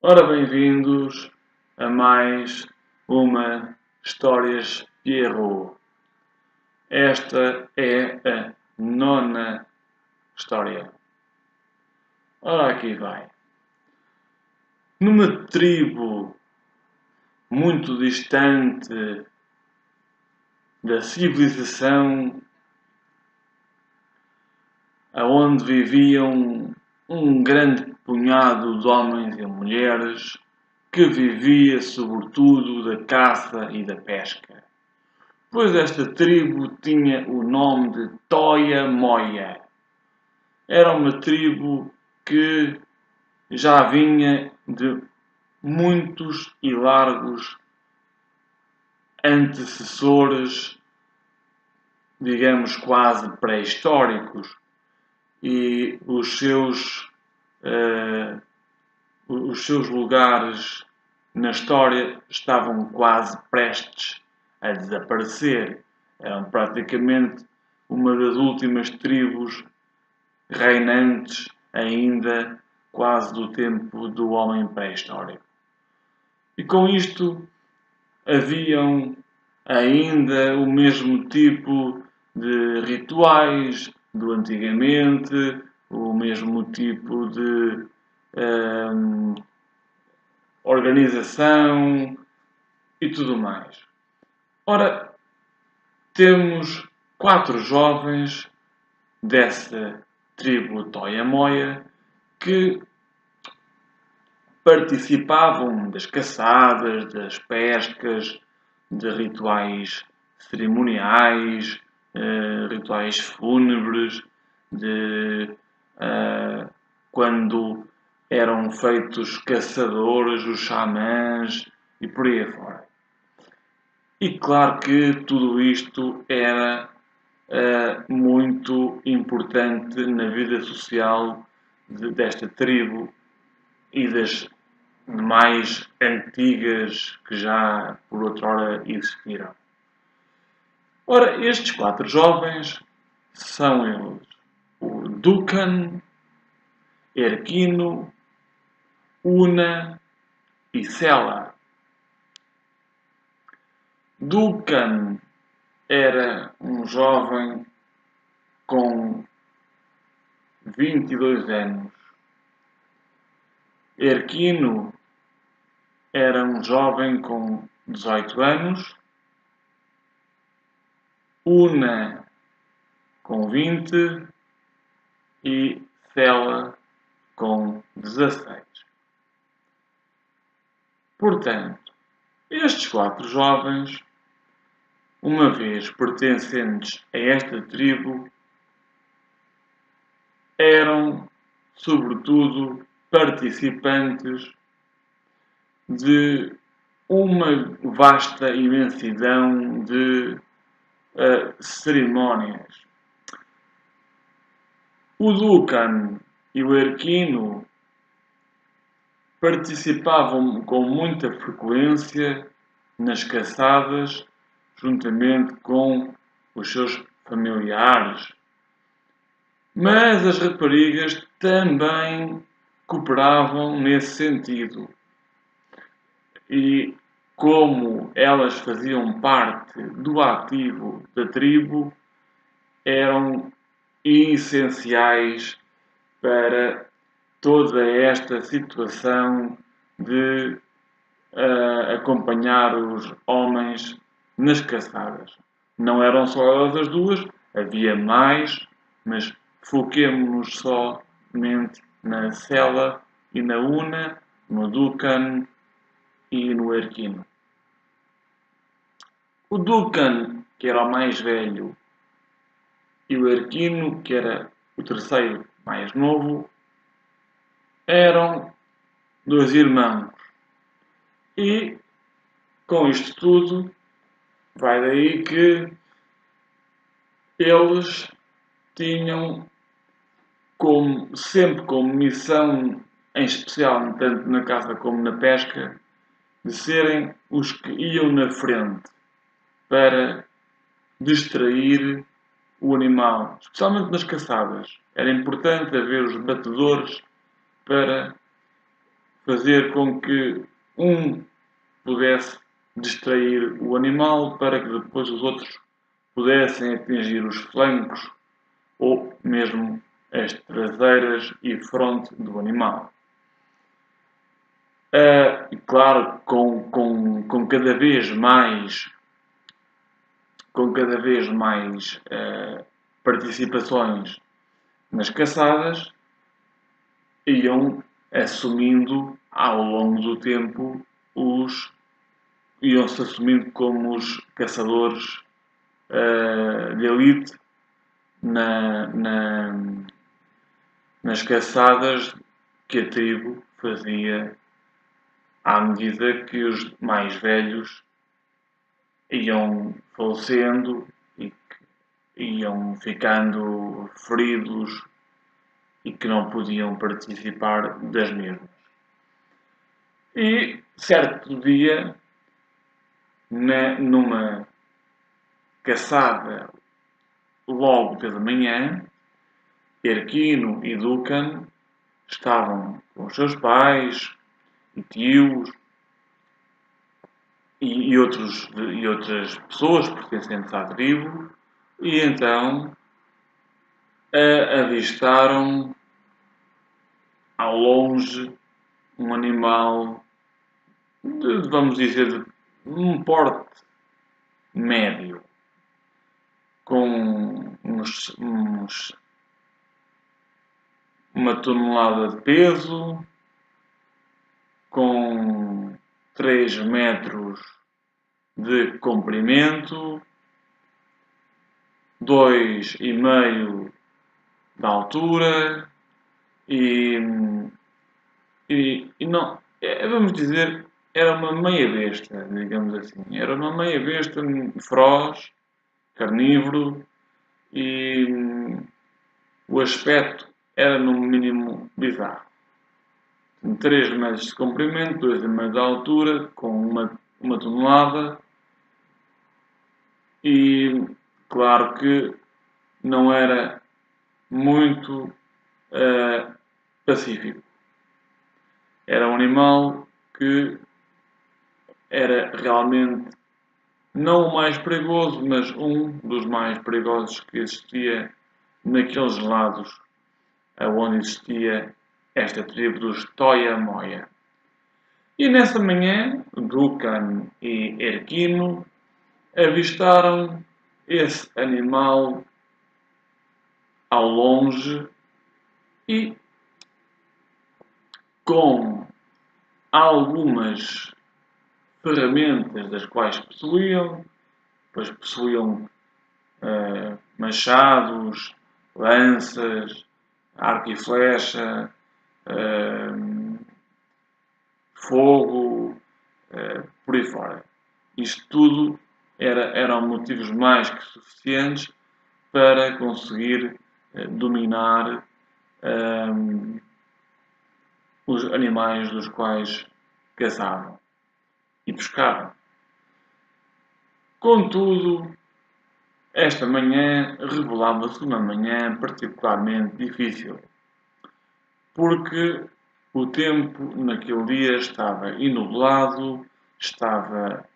Ora, bem-vindos a mais uma Histórias Pierrot. Esta é a nona história. Ora, aqui vai. Numa tribo muito distante da civilização, aonde viviam um grande punhado de homens e mulheres que vivia sobretudo da caça e da pesca. Pois esta tribo tinha o nome de Toia Moia. Era uma tribo que já vinha de muitos e largos antecessores, digamos quase pré-históricos, e os seus lugares na história estavam quase prestes a desaparecer. Eram praticamente uma das últimas tribos reinantes ainda quase do tempo do homem pré-histórico. E com isto haviam ainda o mesmo tipo de rituais do antigamente, o mesmo tipo de organização e tudo mais. Ora, temos 4 jovens dessa tribo Toia Moia que participavam das caçadas, das pescas, de rituais cerimoniais, rituais fúnebres, de quando eram feitos caçadores, os xamãs e por aí afora. E claro que tudo isto era muito importante na vida social desta tribo e das mais antigas que já por outrora existiram. Ora, estes 4 jovens são eles: o Dukan, Erquino, Una e Sela. Dukan era um jovem com 22 anos. Erquino era um jovem com 18 anos. Una com 20 e Cela com 16. Portanto, estes 4 jovens, uma vez pertencentes a esta tribo, eram, sobretudo, participantes de uma vasta imensidão de cerimónias. O Dukan e o Erquino participavam com muita frequência nas caçadas, juntamente com os seus familiares. Mas as raparigas também cooperavam nesse sentido. E como elas faziam parte do ativo da tribo, eram essenciais para toda esta situação de acompanhar os homens nas caçadas. Não eram só elas as duas, havia mais, mas foquemo-nos somente na Sela e na Una, no Dukan e no Erquino. O Dukan, que era o mais velho, e o Erquino, que era o terceiro mais novo, eram 2 irmãos. E com isto tudo, vai daí que eles tinham sempre como missão, em especial tanto na caça como na pesca, de serem os que iam na frente para distrair o animal, especialmente nas caçadas. Era importante haver os batedores para fazer com que um pudesse distrair o animal para que depois os outros pudessem atingir os flancos ou mesmo as traseiras e fronte do animal. E claro, com cada vez mais participações nas caçadas, iam assumindo ao longo do tempo iam-se assumindo como os caçadores de elite nas caçadas que a tribo fazia à medida que os mais velhos iam falecendo e que iam ficando feridos e que não podiam participar das mesmas. E certo dia, numa caçada logo pela manhã, Erquino e Dukan estavam com os seus pais e tios e outras pessoas pertencentes à tribo, e então avistaram ao longe um animal vamos dizer, de um porte médio, com uma tonelada de peso, com 3 metros de comprimento, 2,5 de altura e não, vamos dizer, era uma meia besta, digamos assim. Era uma meia besta feroz, carnívoro e o aspecto era no mínimo bizarro. 3 metros de comprimento, 2,5 de altura, com uma tonelada e claro que não era muito pacífico. Era um animal que era realmente não o mais perigoso, mas um dos mais perigosos que existia naqueles lados onde existia esta tribo dos Toia Moia. E nessa manhã, Dukan e Erquino avistaram esse animal ao longe e com algumas ferramentas das quais possuíam, pois possuíam machados, lanças, arco e flecha, fogo, por aí fora. Isto tudo eram motivos mais que suficientes para conseguir dominar os animais dos quais caçavam e pescavam. Contudo, esta manhã revelava-se uma manhã particularmente difícil, porque o tempo naquele dia estava enublado, estava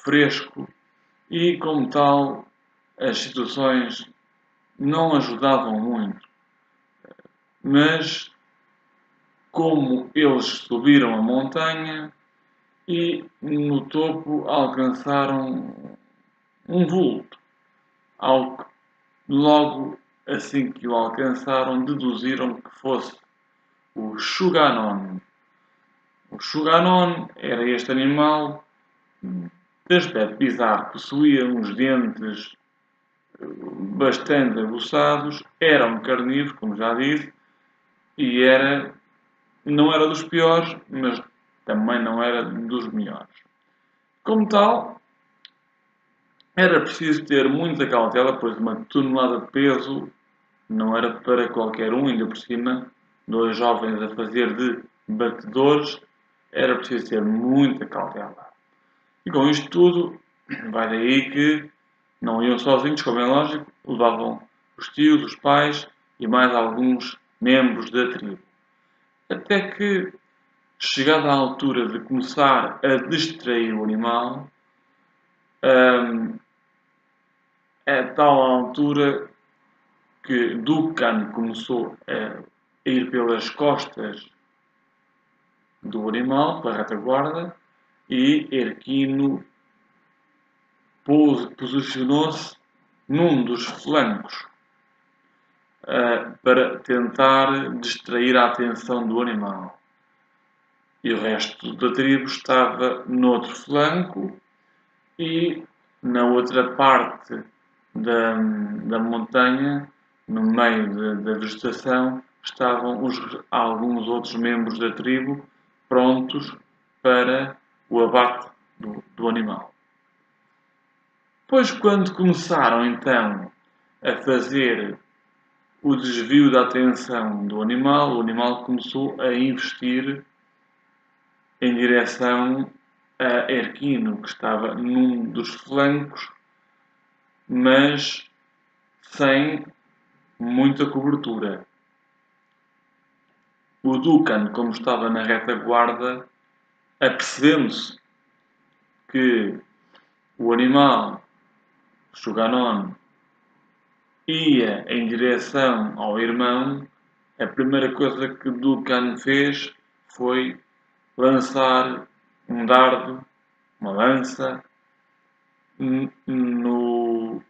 fresco e, como tal, as situações não ajudavam muito. Mas, como eles subiram a montanha e no topo alcançaram um vulto, ao que logo assim que o alcançaram deduziram que fosse o Shuganon. O Shuganon era este animal de aspecto bizarro, possuía uns dentes bastante aguçados, era um carnívoro, como já disse, e não era dos piores, mas também não era dos melhores. Como tal, era preciso ter muita cautela, pois uma tonelada de peso não era para qualquer um, ainda por cima, 2 jovens a fazer de batedores, era preciso ter muita cautela. E com isto tudo, vai daí que não iam sozinhos, como é lógico, levavam os tios, os pais e mais alguns membros da tribo. Até que, chegada a altura de começar a distrair o animal, hum, é tal a altura que Duncan começou a ir pelas costas do animal, para a retaguarda, e Erquino posicionou-se num dos flancos para tentar distrair a atenção do animal. E o resto da tribo estava no outro flanco e na outra parte da montanha, no meio da vegetação, estavam alguns outros membros da tribo prontos para o abate do animal. Pois, quando começaram então a fazer o desvio da atenção do animal, o animal começou a investir em direção a Erquino, que estava num dos flancos, mas sem muita cobertura. O Duncan, como estava na retaguarda, apercebendo-se que o animal, Shuganon, ia em direção ao irmão, a primeira coisa que Duncan fez foi lançar um dardo, uma lança, no,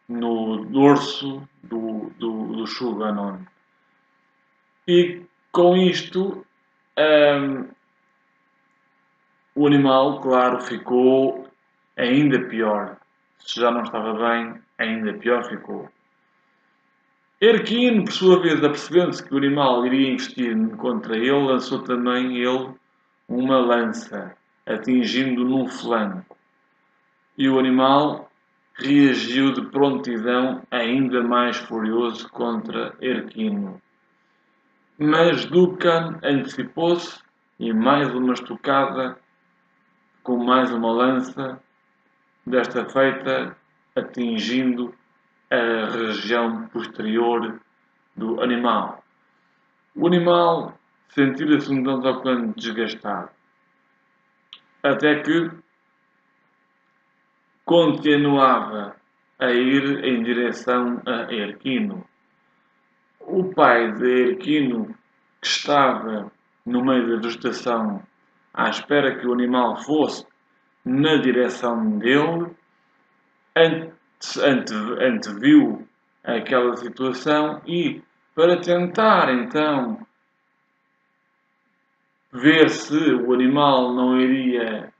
no dorso do Shuganon. E com isto, o animal, claro, ficou ainda pior. Se já não estava bem, ainda pior ficou. Erquino, por sua vez, apercebendo-se que o animal iria investir contra ele, lançou também ele uma lança, atingindo num flanco. E o animal reagiu de prontidão, ainda mais furioso contra Erquino. Mas Duncan antecipou-se e mais uma estocada com mais uma lança, desta feita atingindo a região posterior do animal. O animal sentiu-se um tanto ao quanto desgastado, até que continuava a ir em direção a Erquino. O pai de Erquino, que estava no meio da vegetação à espera que o animal fosse na direção dele, anteviu aquela situação e, para tentar então ver se o animal não iria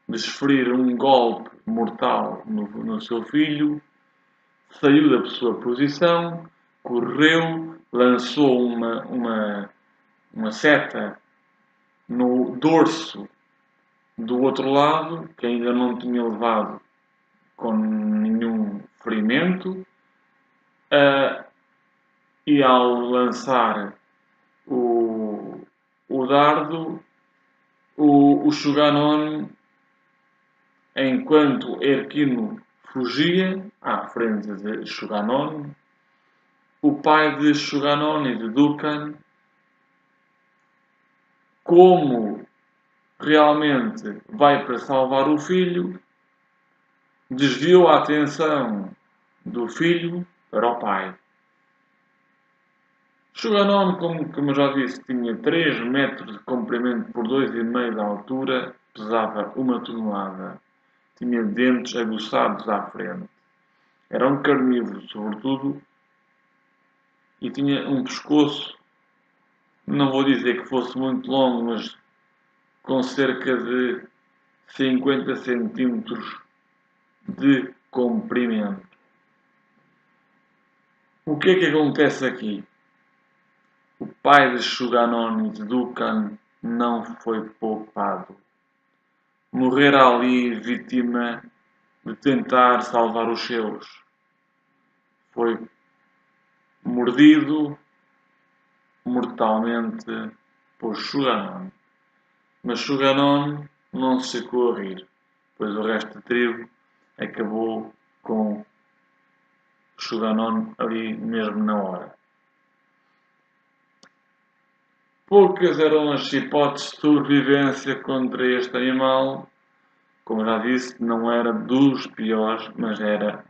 desferir um golpe mortal no seu filho, saiu da sua posição, correu, lançou uma seta no dorso do outro lado, que ainda não tinha levado com nenhum ferimento, e ao lançar o dardo, o Shuganon, enquanto Erquino fugia à frente de Shuganon, o pai de Shuganon e de Duncan, como realmente vai para salvar o filho, desviou a atenção do filho para o pai. Shuganon, como eu já disse, tinha 3 metros de comprimento por 2,5 de altura, pesava 1 tonelada. Tinha dentes aguçados à frente. Era um carnívoro, sobretudo, e tinha um pescoço, não vou dizer que fosse muito longo, mas com cerca de 50 centímetros de comprimento. O que é que acontece aqui? O pai de Shuganon e de Duncan não foi poupado. Morrera ali vítima de tentar salvar os seus. Foi mordido mortalmente por Shuganon. Mas Shuganon não se secou a rir, pois o resto da tribo acabou com Shuganon ali mesmo na hora. Poucas eram as hipóteses de sobrevivência contra este animal. Como já disse, não era dos piores, mas era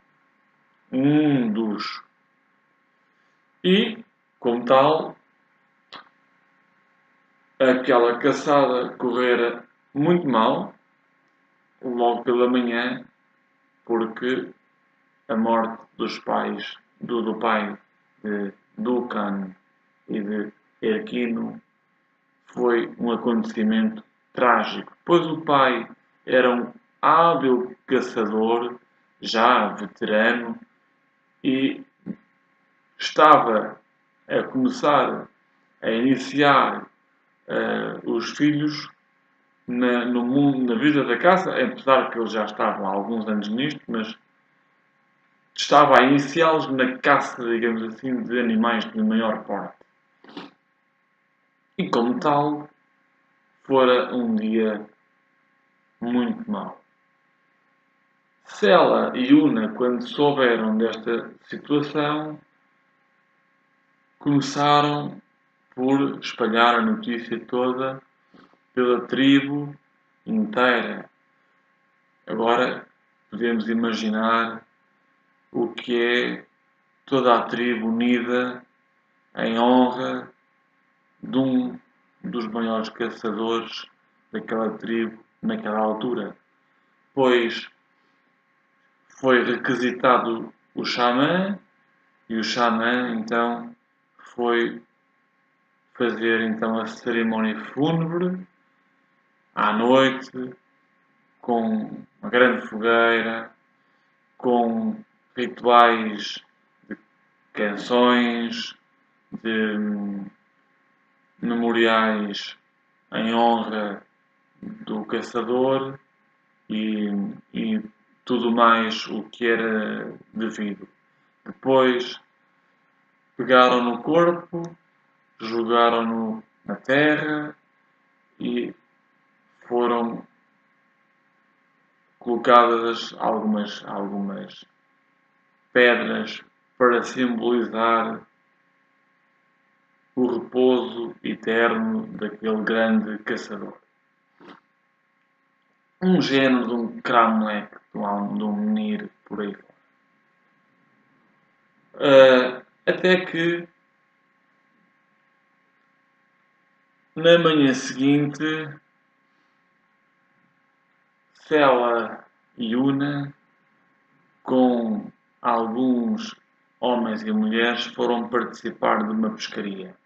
um dos. E, como tal, aquela caçada correra muito mal, logo pela manhã, porque a morte dos pais, do pai de Dukan e de Erquino, foi um acontecimento trágico, pois o pai era um hábil caçador, já veterano, e estava a começar a iniciar os filhos no mundo, na vida da caça, apesar que eles já estavam há alguns anos nisto, mas estava a iniciá-los na caça, digamos assim, de animais de maior porte. E como tal, fora um dia muito mau. Sela e Una, quando souberam desta situação, começaram por espalhar a notícia toda pela tribo inteira. Agora podemos imaginar o que é toda a tribo unida em honra de um dos maiores caçadores daquela tribo naquela altura, pois foi requisitado o xamã e o xamã então foi fazer então a cerimónia fúnebre à noite com uma grande fogueira, com rituais de canções, de memoriais em honra do caçador e, e tudo mais o que era devido. Depois pegaram no corpo, jogaram-no na terra e foram colocadas algumas pedras para simbolizar o repouso eterno daquele grande caçador. Um género de um Cromlech, de um menir por aí fora. Até que na manhã seguinte, Sela e Una, com alguns homens e mulheres, foram participar de uma pescaria.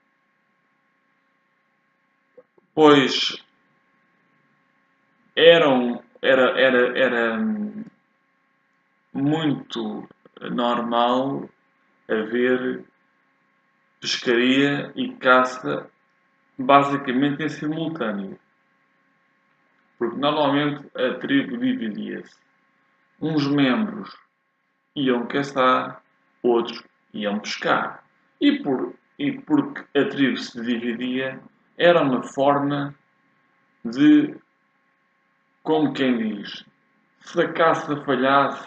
Pois era muito normal haver pescaria e caça basicamente em simultâneo. Porque normalmente a tribo dividia-se. Uns membros iam caçar, outros iam pescar. E porque a tribo se dividia, era uma forma de, como quem diz, se a caça falhasse,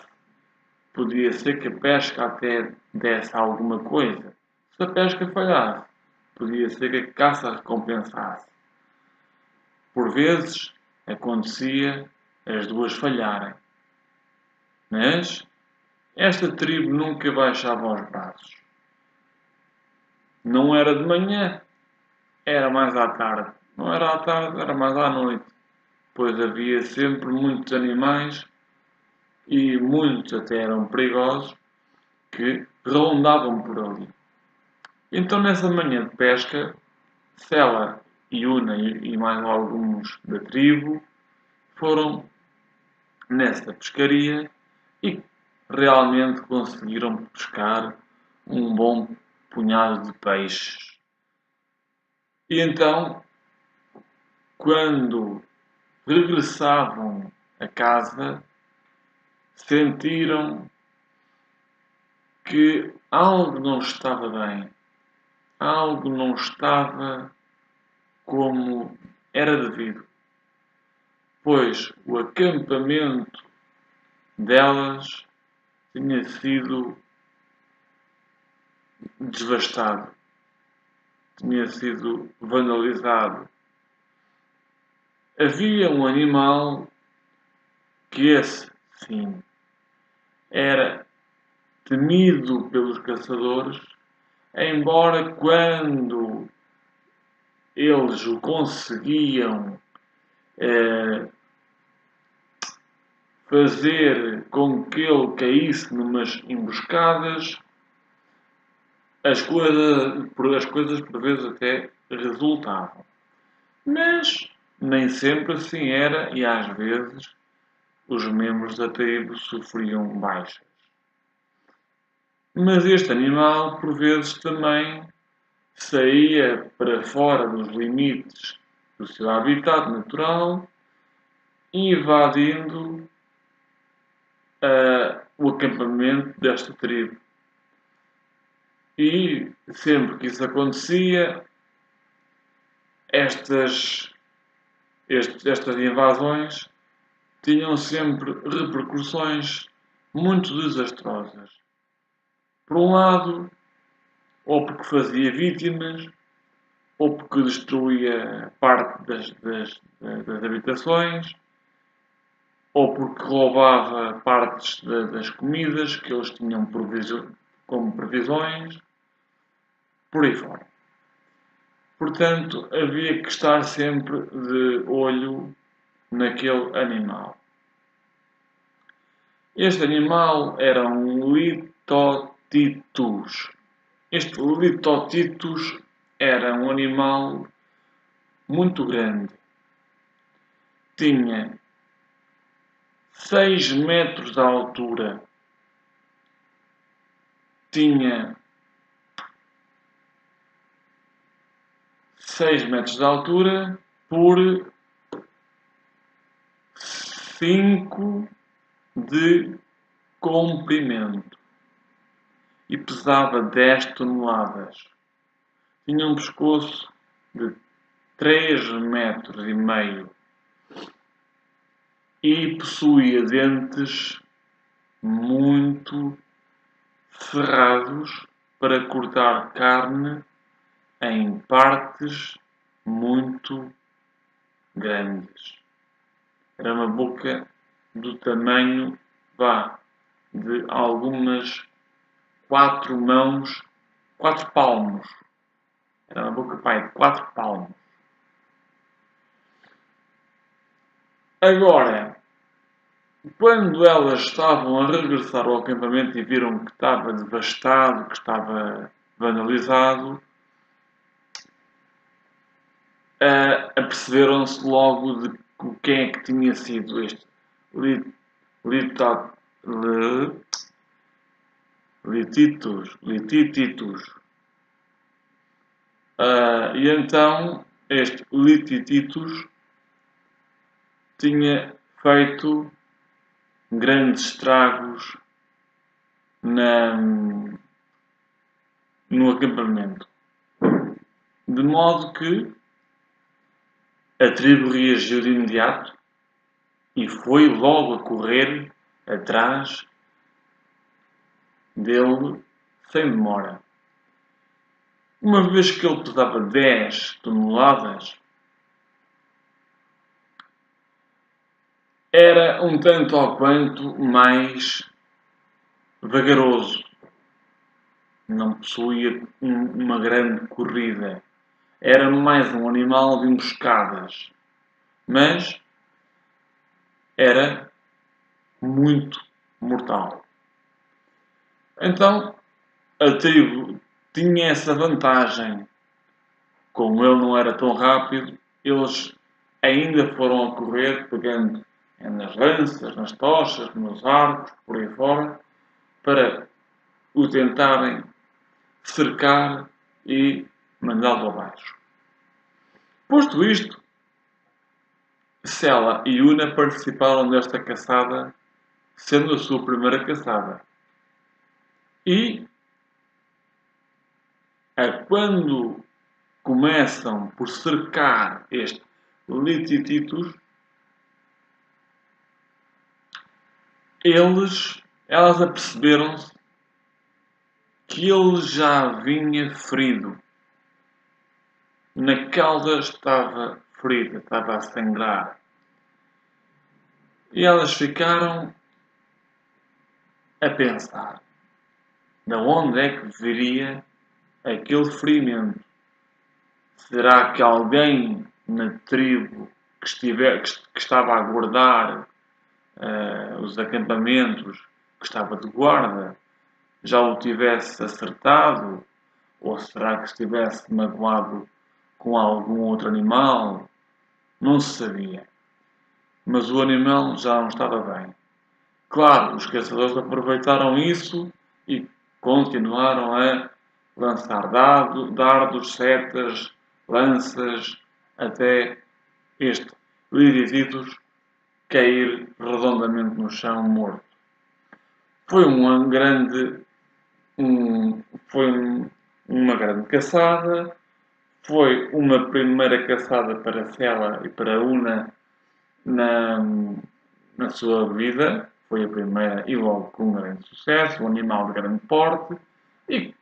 podia ser que a pesca até desse alguma coisa. Se a pesca falhasse, podia ser que a caça recompensasse. Por vezes acontecia as duas falharem. Mas esta tribo nunca baixava os braços. Não era de manhã, era mais à tarde. Não era à tarde, era mais à noite. Pois havia sempre muitos animais e muitos até eram perigosos que rondavam por ali. Então nessa manhã de pesca, Sela e Una e mais alguns da tribo foram nessa pescaria e realmente conseguiram pescar um bom punhado de peixes. E então, quando regressavam a casa, sentiram que algo não estava bem, algo não estava como era devido, pois o acampamento delas tinha sido devastado. tinha sido vandalizado. Havia um animal que esse, sim, era temido pelos caçadores, embora quando eles o conseguiam fazer com que ele caísse numas emboscadas, as coisas por vezes até resultavam. Mas nem sempre assim era e às vezes os membros da tribo sofriam baixas. Mas este animal por vezes também saía para fora dos limites do seu habitat natural, invadindo o acampamento desta tribo. E sempre que isso acontecia, estas invasões tinham sempre repercussões muito desastrosas. Por um lado, ou porque fazia vítimas, ou porque destruía parte das habitações, ou porque roubava partes das comidas que eles tinham como provisões, por aí fora. Portanto, havia que estar sempre de olho naquele animal. Este animal era um Litotitus. Este Litotitus era um animal muito grande. Tinha 6 metros de altura. Tinha 6 metros de altura por 5 de comprimento e pesava 10 toneladas. Tinha um pescoço de 3 metros e meio e possuía dentes muito ferrados para cortar carne em partes muito grandes. Era uma boca do tamanho, de algumas 4 mãos, 4 palmos. Era uma boca, de 4 palmos. Agora, quando elas estavam a regressar ao acampamento e viram que estava devastado, que estava vandalizado, aperceberam-se logo de quem é que tinha sido este Lititus. E então este Lititus tinha feito grandes estragos no acampamento. De modo que a tribo reagiu de imediato e foi logo a correr atrás dele sem demora. Uma vez que ele pesava 10 toneladas, era um tanto ao quanto mais vagaroso. Não possuía uma grande corrida. Era mais um animal de emboscadas. Mas era muito mortal. Então, a tribo tinha essa vantagem. Como ele não era tão rápido, eles ainda foram a correr, pegando nas lanças, nas tochas, nos arcos, por aí fora, para o tentarem cercar e mandá-lo abaixo. Posto isto, Sela e Una participaram desta caçada, sendo a sua primeira caçada. E quando começam por cercar este Lititus, elas aperceberam-se que ele já vinha ferido. na cauda estava ferida, estava a sangrar. E elas ficaram a pensar: de onde é que viria aquele ferimento? Será que alguém na tribo que estava a guardar os acampamentos, que estava de guarda, já o tivesse acertado? Ou será que estivesse magoado com algum outro animal? Não se sabia. Mas o animal já não estava bem. Claro, os caçadores aproveitaram isso e continuaram a lançar dardos, setas, lanças, até este Lirizitos cair redondamente no chão morto. Foi uma grande, um, foi um- uma grande caçada, foi uma primeira caçada para Sela e para Una na, na sua vida. Foi a primeira e logo com um grande sucesso, um animal de grande porte e,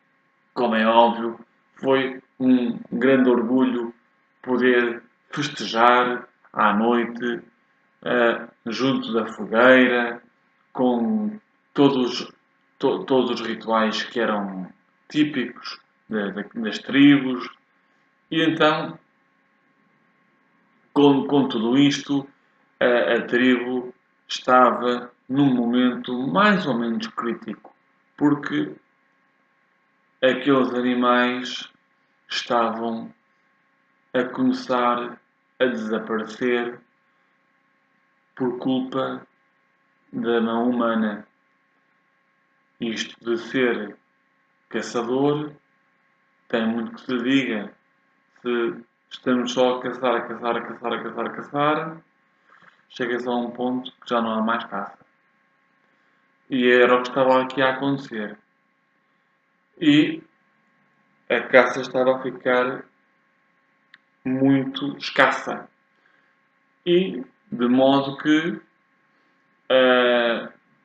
como é óbvio, foi um grande orgulho poder festejar à noite, junto da fogueira, com todos os rituais que eram típicos das tribos. E então, com tudo isto, a tribo estava num momento mais ou menos crítico, porque aqueles animais estavam a começar a desaparecer por culpa da mão humana. Isto de ser caçador tem muito que se diga. Se estamos só a caçar, a caçar, a caçar, a caçar, a caçar, chega-se a um ponto que já não há mais caça. E era o que estava aqui a acontecer. E a caça estava a ficar muito escassa. E de modo que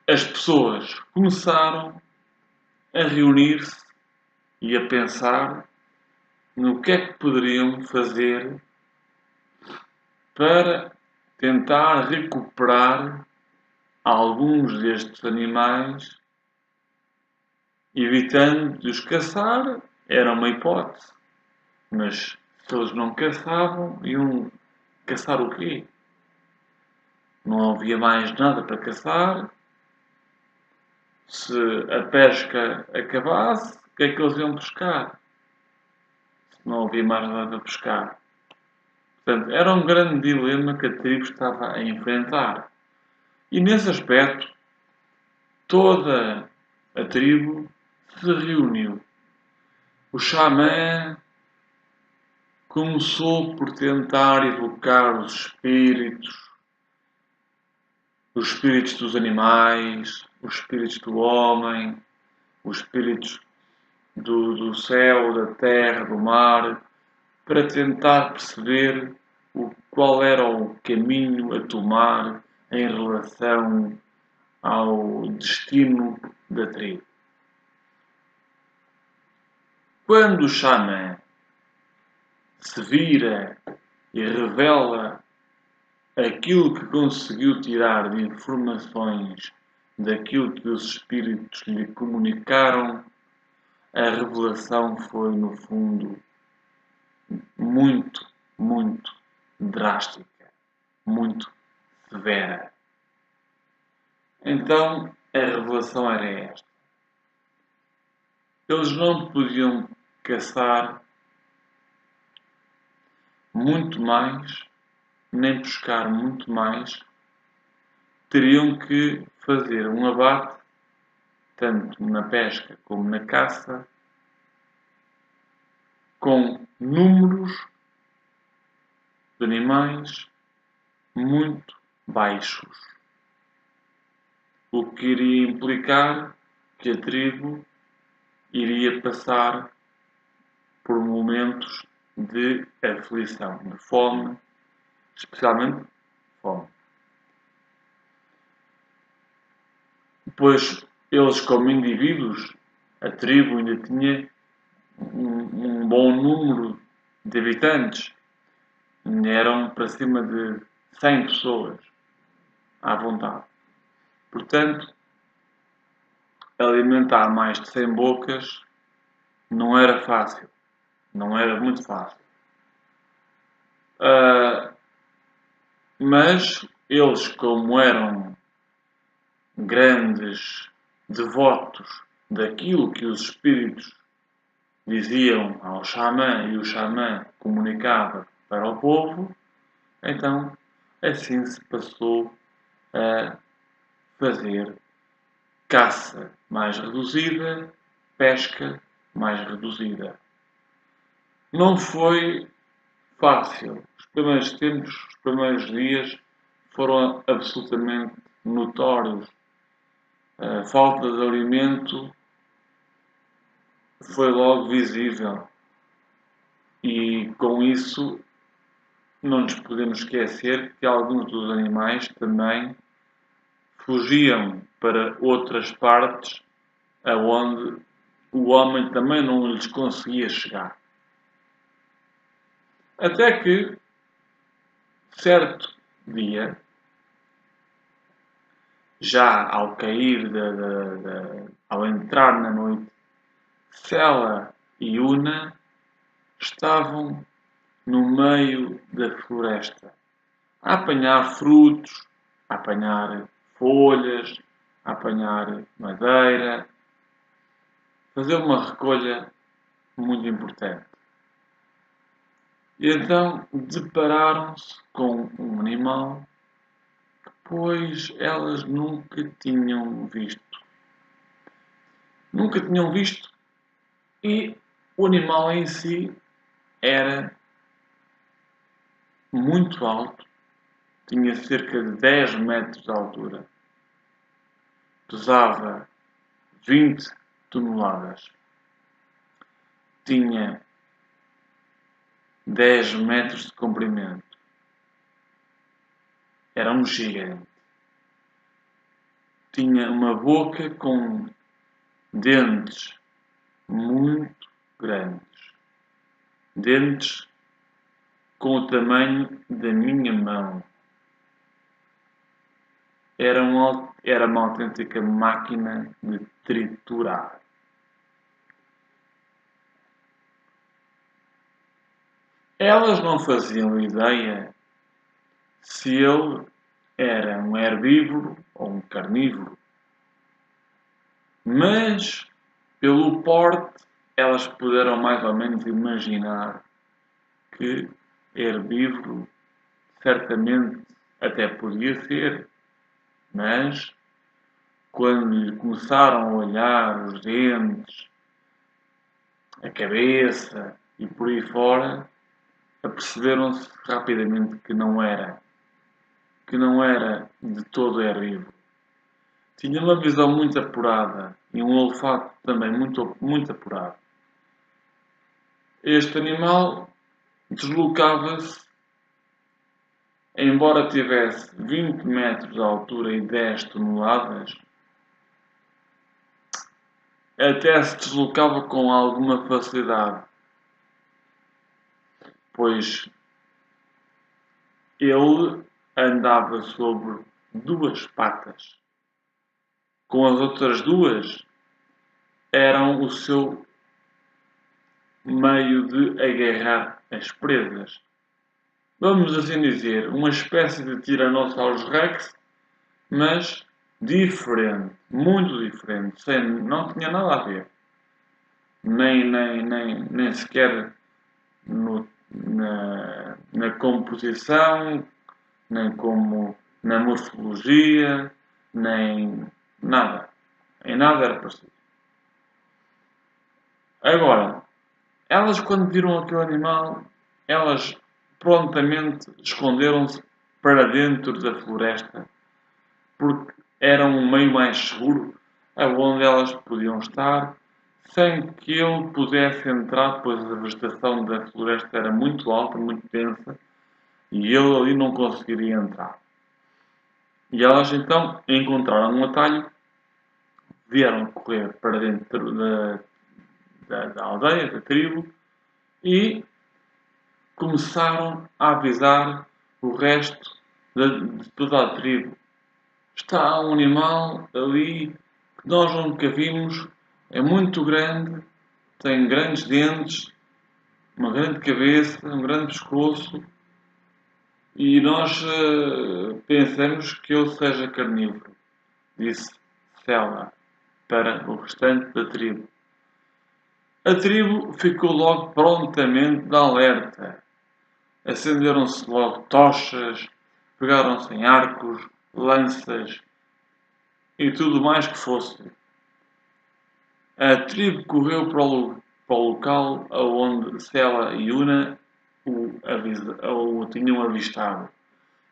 as pessoas começaram a reunir-se e a pensar no que é que poderiam fazer para tentar recuperar alguns destes animais, evitando de os caçar. Era uma hipótese, mas se eles não caçavam, iam caçar o quê? Não havia mais nada para caçar. Se a pesca acabasse, o que é que eles iam pescar? Se não havia mais nada para pescar. Portanto, era um grande dilema que a tribo estava a enfrentar. E nesse aspecto, toda a tribo se reuniu. O xamã começou por tentar evocar os espíritos dos animais, os espíritos do homem, os espíritos do céu, da terra, do mar, para tentar perceber qual era o caminho a tomar em relação ao destino da tribo. Quando o xamã se vira e revela aquilo que conseguiu tirar de informações daquilo que os espíritos lhe comunicaram, a revelação foi, no fundo, muito, muito drástica, muito severa. Então, a revelação era esta: eles não podiam caçar muito mais, nem pescar muito mais, teriam que fazer um abate, tanto na pesca como na caça, com números de animais muito baixos, o que iria implicar que a tribo iria passar por momentos de aflição, de fome, especialmente fome. Pois eles, como indivíduos, a tribo ainda tinha um bom número de habitantes. Eram para cima de 100 pessoas à vontade. Portanto, alimentar mais de 100 bocas não era fácil. Não era muito fácil. Mas eles, como eram grandes devotos daquilo que os espíritos diziam ao xamã e o xamã comunicava para o povo, então assim se passou a fazer caça mais reduzida, pesca mais reduzida. Não foi fácil. Os primeiros tempos, os primeiros dias foram absolutamente notórios. A falta de alimento foi logo visível. E com isso não nos podemos esquecer que alguns dos animais também fugiam para outras partes aonde o homem também não lhes conseguia chegar. Até que, certo dia, já ao cair, ao entrar na noite, Sela e Una estavam no meio da floresta, a apanhar frutos, a apanhar folhas, a apanhar madeira, fazer uma recolha muito importante. E então depararam-se com um animal que, pois, elas nunca tinham visto. Nunca tinham visto e o animal em si era muito alto, tinha cerca de 10 metros de altura, pesava 20 toneladas, tinha 10 metros de comprimento, era um gigante, tinha uma boca com dentes muito grandes, dentes com o tamanho da minha mão. Era uma autêntica máquina de triturar. Elas não faziam ideia se ele era um herbívoro ou um carnívoro, mas pelo porte elas puderam mais ou menos imaginar que herbívoro certamente até podia ser, mas quando lhe começaram a olhar os dentes, a cabeça e por aí fora, aperceberam-se rapidamente que não era de todo herbívoro. Tinha uma visão muito apurada e um olfato também muito apurado. Este animal deslocava-se, embora tivesse 20 metros de altura e 10 toneladas, até se deslocava com alguma facilidade, pois ele andava sobre duas patas. Com as outras duas eram o seu meio de agarrar as presas. Vamos assim dizer, uma espécie de Tyrannosaurus Rex, mas diferente, muito diferente, não tinha nada a ver. Nem sequer na composição, nem como na morfologia, nem nada. Em nada era parecido. Agora, elas quando viram aquele animal, elas prontamente esconderam-se para dentro da floresta, porque era um meio mais seguro, aonde elas podiam estar, sem que ele pudesse entrar, pois a vegetação da floresta era muito alta, muito densa, e ele ali não conseguiria entrar. E elas então encontraram um atalho, vieram correr para dentro da aldeia, da tribo, e começaram a avisar o resto de toda a tribo. Está um animal ali que nós nunca vimos, é muito grande, tem grandes dentes, uma grande cabeça, um grande pescoço e nós pensamos que ele seja carnívoro, disse Sela para o restante da tribo. A tribo ficou logo prontamente de alerta. Acenderam-se logo tochas, pegaram-se em arcos, lanças e tudo mais que fosse. A tribo correu para o local onde Sela e Una o tinham avistado.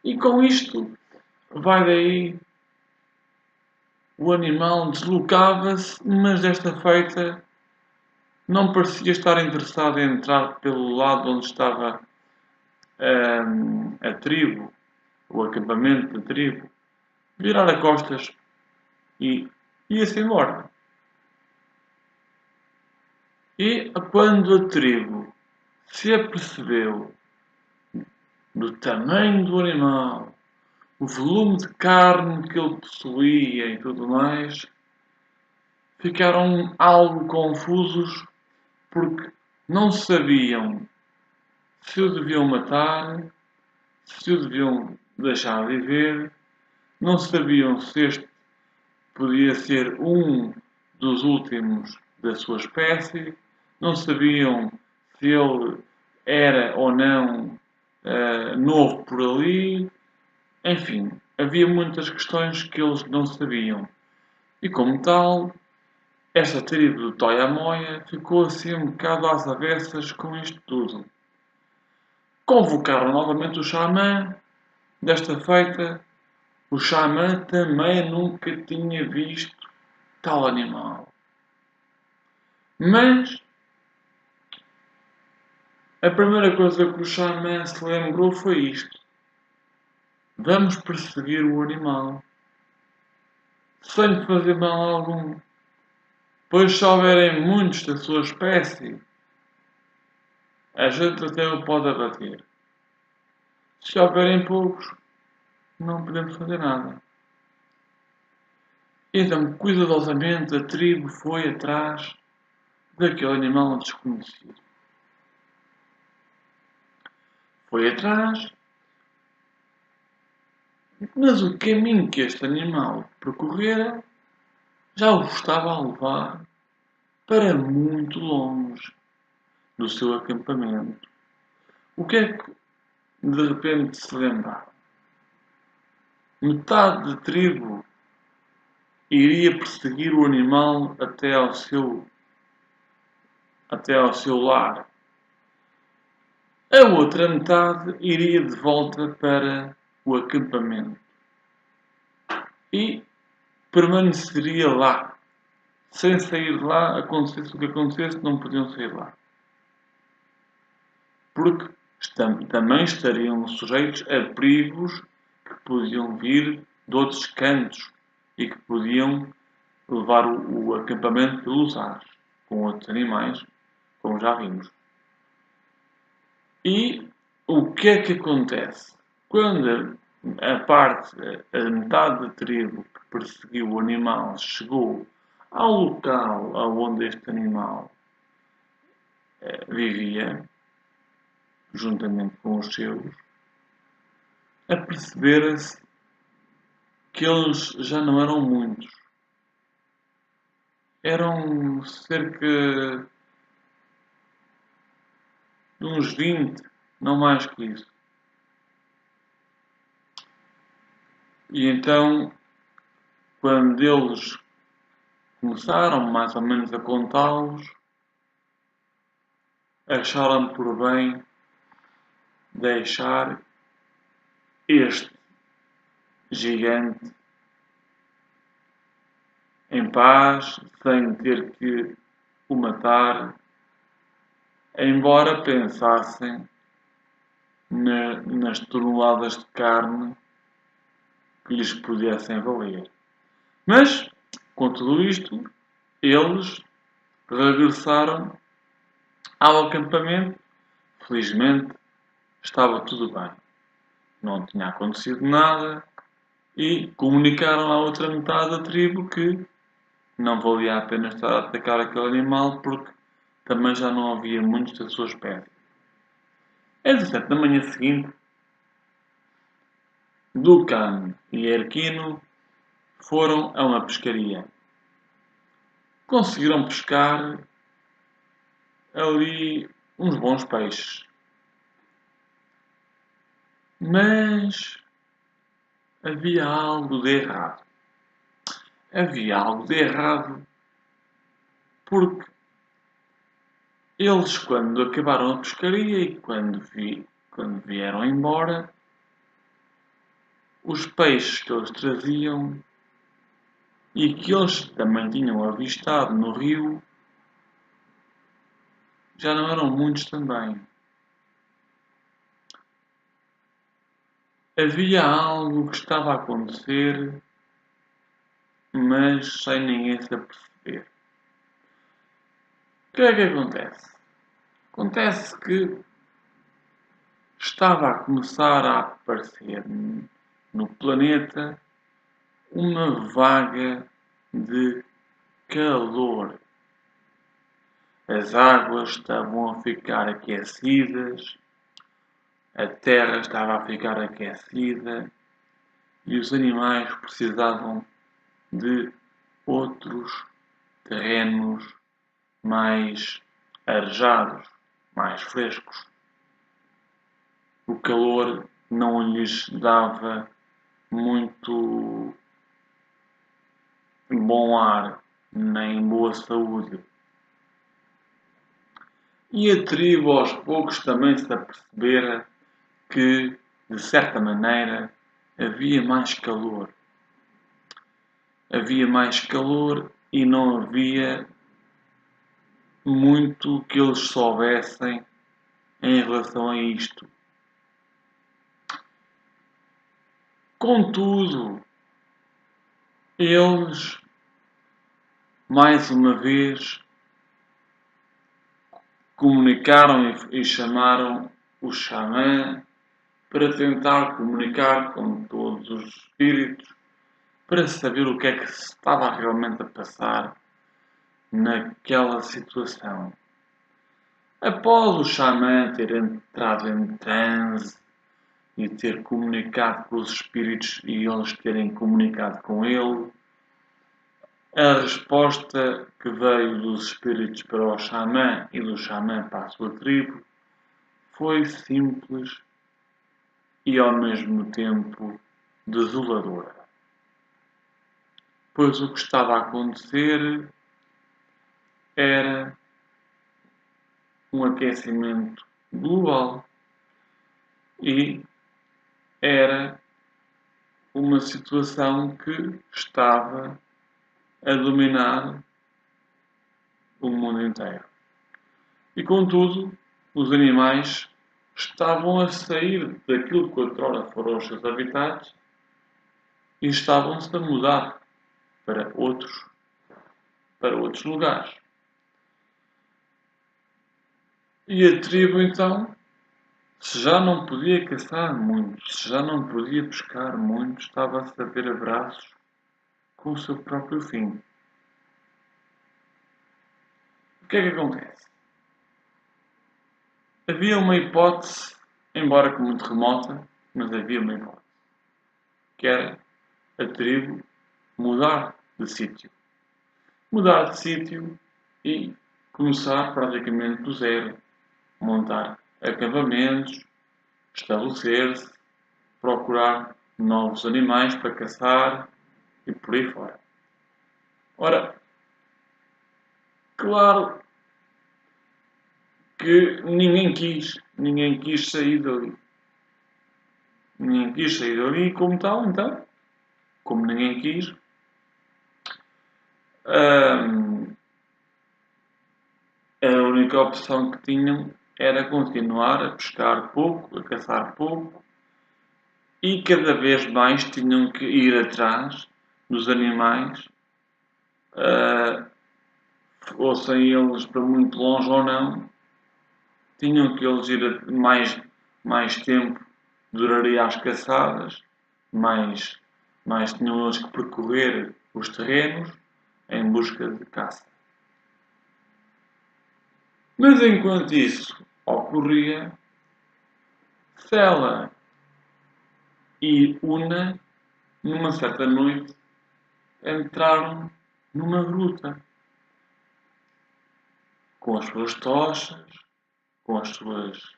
E com isto, vai daí, o animal deslocava-se, mas desta feita não parecia estar interessado em entrar pelo lado onde estava a tribo, o acampamento da tribo. Virar a costas e ia-se embora. E quando a tribo se apercebeu do tamanho do animal, o volume de carne que ele possuía e tudo mais, ficaram algo confusos porque não sabiam se o deviam matar, se o deviam deixar viver, não sabiam se este podia ser um dos últimos da sua espécie, não sabiam se ele era ou não novo por ali, enfim, havia muitas questões que eles não sabiam. E como tal, esta tribo do Toya-Moia ficou assim um bocado às avessas com isto tudo. Convocaram novamente o xamã. Desta feita, o xamã também nunca tinha visto tal animal. Mas a primeira coisa que o xamã se lembrou foi isto: vamos perseguir o animal, sem lhe fazer mal algum. Pois se houverem muitos da sua espécie, a gente até o pode abater. Se houverem poucos, não podemos fazer nada. Então, cuidadosamente, a tribo foi atrás daquele animal desconhecido. Foi atrás, mas o caminho que este animal percorrera já o estava a levar para muito longe do seu acampamento. O que é que de repente se lembraram? Metade da tribo iria perseguir o animal até ao seu lar. A outra metade iria de volta para o acampamento e permaneceria lá. Sem sair de lá, acontecesse o que acontecesse, não podiam sair lá. Porque também estariam sujeitos a perigos que podiam vir de outros cantos e que podiam levar o acampamento pelos ares, com outros animais, como já vimos. E o que é que acontece? Quando a metade da tribo que perseguiu o animal chegou ao local onde este animal vivia, juntamente com os seus, apercebera-se que eles já não eram muitos. Eram cerca de uns 20, não mais que isso. E então, quando eles começaram mais ou menos a contá-los, acharam por bem deixar este gigante em paz, sem ter que o matar, embora pensassem nas toneladas de carne que lhes pudessem valer. Mas, com tudo isto, eles regressaram ao acampamento, felizmente, estava tudo bem. Não tinha acontecido nada e comunicaram à outra metade da tribo que não valia a pena estar a atacar aquele animal porque também já não havia muitos da sua espécie. Entretanto, na manhã seguinte, Duncan e Erquino foram a uma pescaria. Conseguiram pescar ali uns bons peixes. Mas havia algo de errado. Havia algo de errado porque eles, quando acabaram a pescaria e quando vieram embora, os peixes que eles traziam e que eles também tinham avistado no rio já não eram muitos também. Havia algo que estava a acontecer, mas sem ninguém se aperceber. O que é que acontece? Acontece que estava a começar a aparecer no planeta uma vaga de calor. As águas estavam a ficar aquecidas, a terra estava a ficar aquecida e os animais precisavam de outros terrenos mais arejados, mais frescos. O calor não lhes dava muito bom ar, nem boa saúde. E a tribo aos poucos também se apercebera que, de certa maneira, havia mais calor. Havia mais calor e não havia muito que eles soubessem em relação a isto. Contudo, eles, mais uma vez, comunicaram e chamaram o xamã para tentar comunicar com todos os espíritos para saber o que é que se estava realmente a passar naquela situação. Após o xamã ter entrado em transe e ter comunicado com os espíritos e eles terem comunicado com ele, a resposta que veio dos espíritos para o xamã e do xamã para a sua tribo foi simples e ao mesmo tempo desoladora. Pois o que estava a acontecer era um aquecimento global e era uma situação que estava a dominar o mundo inteiro. E contudo, os animais estavam a sair daquilo que outrora foram os seus habitats e estavam-se a mudar para outros lugares. E a tribo então, se já não podia caçar muito, se já não podia pescar muito, estava a saber abraços com o seu próprio fim. O que é que acontece? Havia uma hipótese, embora que muito remota, mas havia uma hipótese, que era a tribo mudar de sítio. Mudar de sítio e começar praticamente do zero. Montar acampamentos, estabelecer-se, procurar novos animais para caçar e por aí fora. Ora, claro que ninguém quis sair dali. Ninguém quis sair dali e como tal, então, como ninguém quis, a única opção que tinham era continuar a pescar pouco, a caçar pouco e cada vez mais tinham que ir atrás dos animais, fossem eles para muito longe ou não, tinham que eles ir mais mais tempo duraria as caçadas, mais, mais tinham eles que percorrer os terrenos em busca de caça. Mas enquanto isso ocorria, Sela e Una, numa certa noite, entraram numa gruta com as suas tochas, com as suas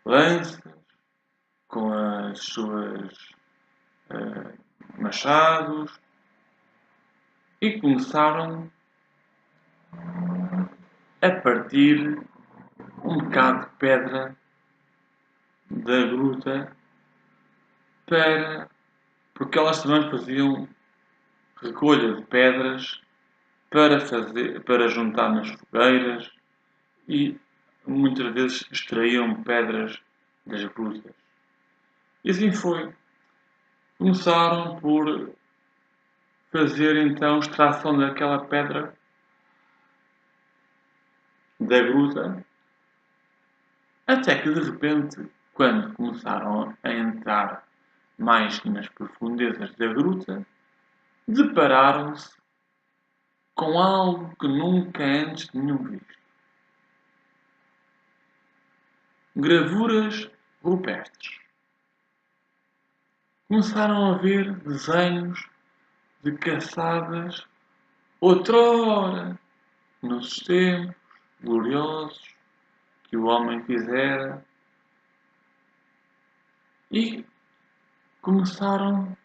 lanças, com as suas machados e começaram a partir um bocado de pedra da gruta porque elas também faziam recolha de pedras para juntar nas fogueiras e muitas vezes extraíam pedras das grutas. E assim foi. Começaram por fazer então extração daquela pedra da gruta, até que de repente, quando começaram a entrar mais nas profundezas da gruta, depararam-se com algo que nunca antes tinham visto. Gravuras rupestres. Começaram a ver desenhos de caçadas outrora, nos tempos gloriosos que o homem fizera, e começaram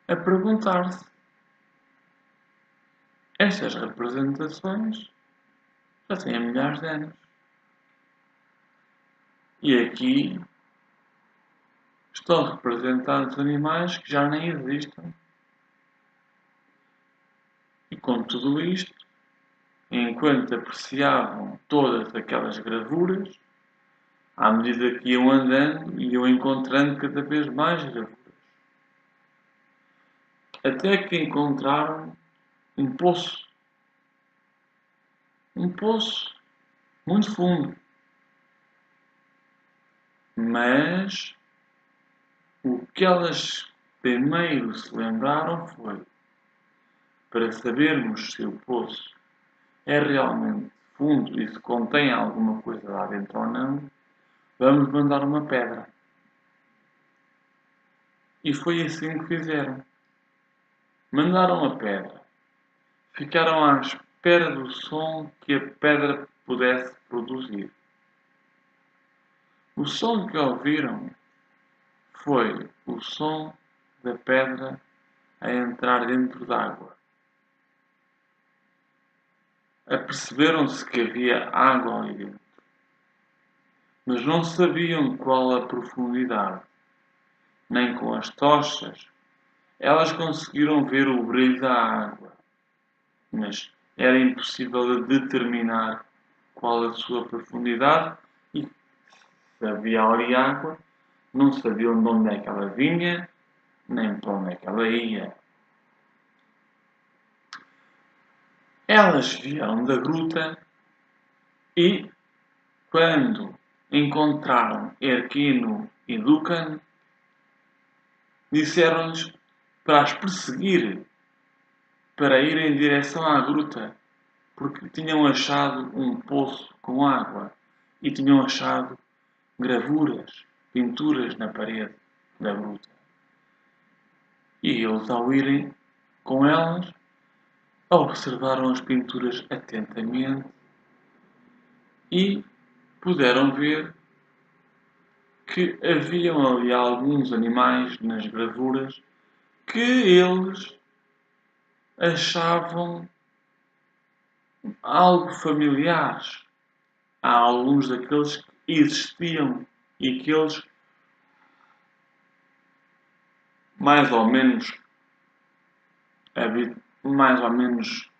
a perguntar-se: estas representações já têm milhares de anos. E aqui estão representados animais que já nem existem. E com tudo isto, enquanto apreciavam todas aquelas gravuras, à medida que iam andando, iam encontrando cada vez mais gravuras. Até que encontraram um poço. Um poço muito fundo. Mas o que elas primeiro se lembraram foi: para sabermos se o poço é realmente fundo e se contém alguma coisa lá dentro ou não, vamos mandar uma pedra. E foi assim que fizeram. Mandaram a pedra. Ficaram à espera do som que a pedra pudesse produzir. O som que ouviram foi o som da pedra a entrar dentro d'água. Aperceberam-se que havia água ali dentro, mas não sabiam qual a profundidade. Nem com as tochas elas conseguiram ver o brilho da água, mas era impossível de determinar qual a sua profundidade e se havia ali água, não sabiam de onde é que ela vinha, nem para onde é que ela ia. Elas vieram da gruta e, quando encontraram Erquino e Ducan, disseram-lhes para as perseguir, para ir em direção à gruta, porque tinham achado um poço com água e tinham achado gravuras, pinturas na parede da gruta. E eles, ao irem com elas, observaram as pinturas atentamente e puderam ver que haviam ali alguns animais nas gravuras que eles achavam algo familiares. Há alguns daqueles que existiam e que eles mais ou menos mais ou menos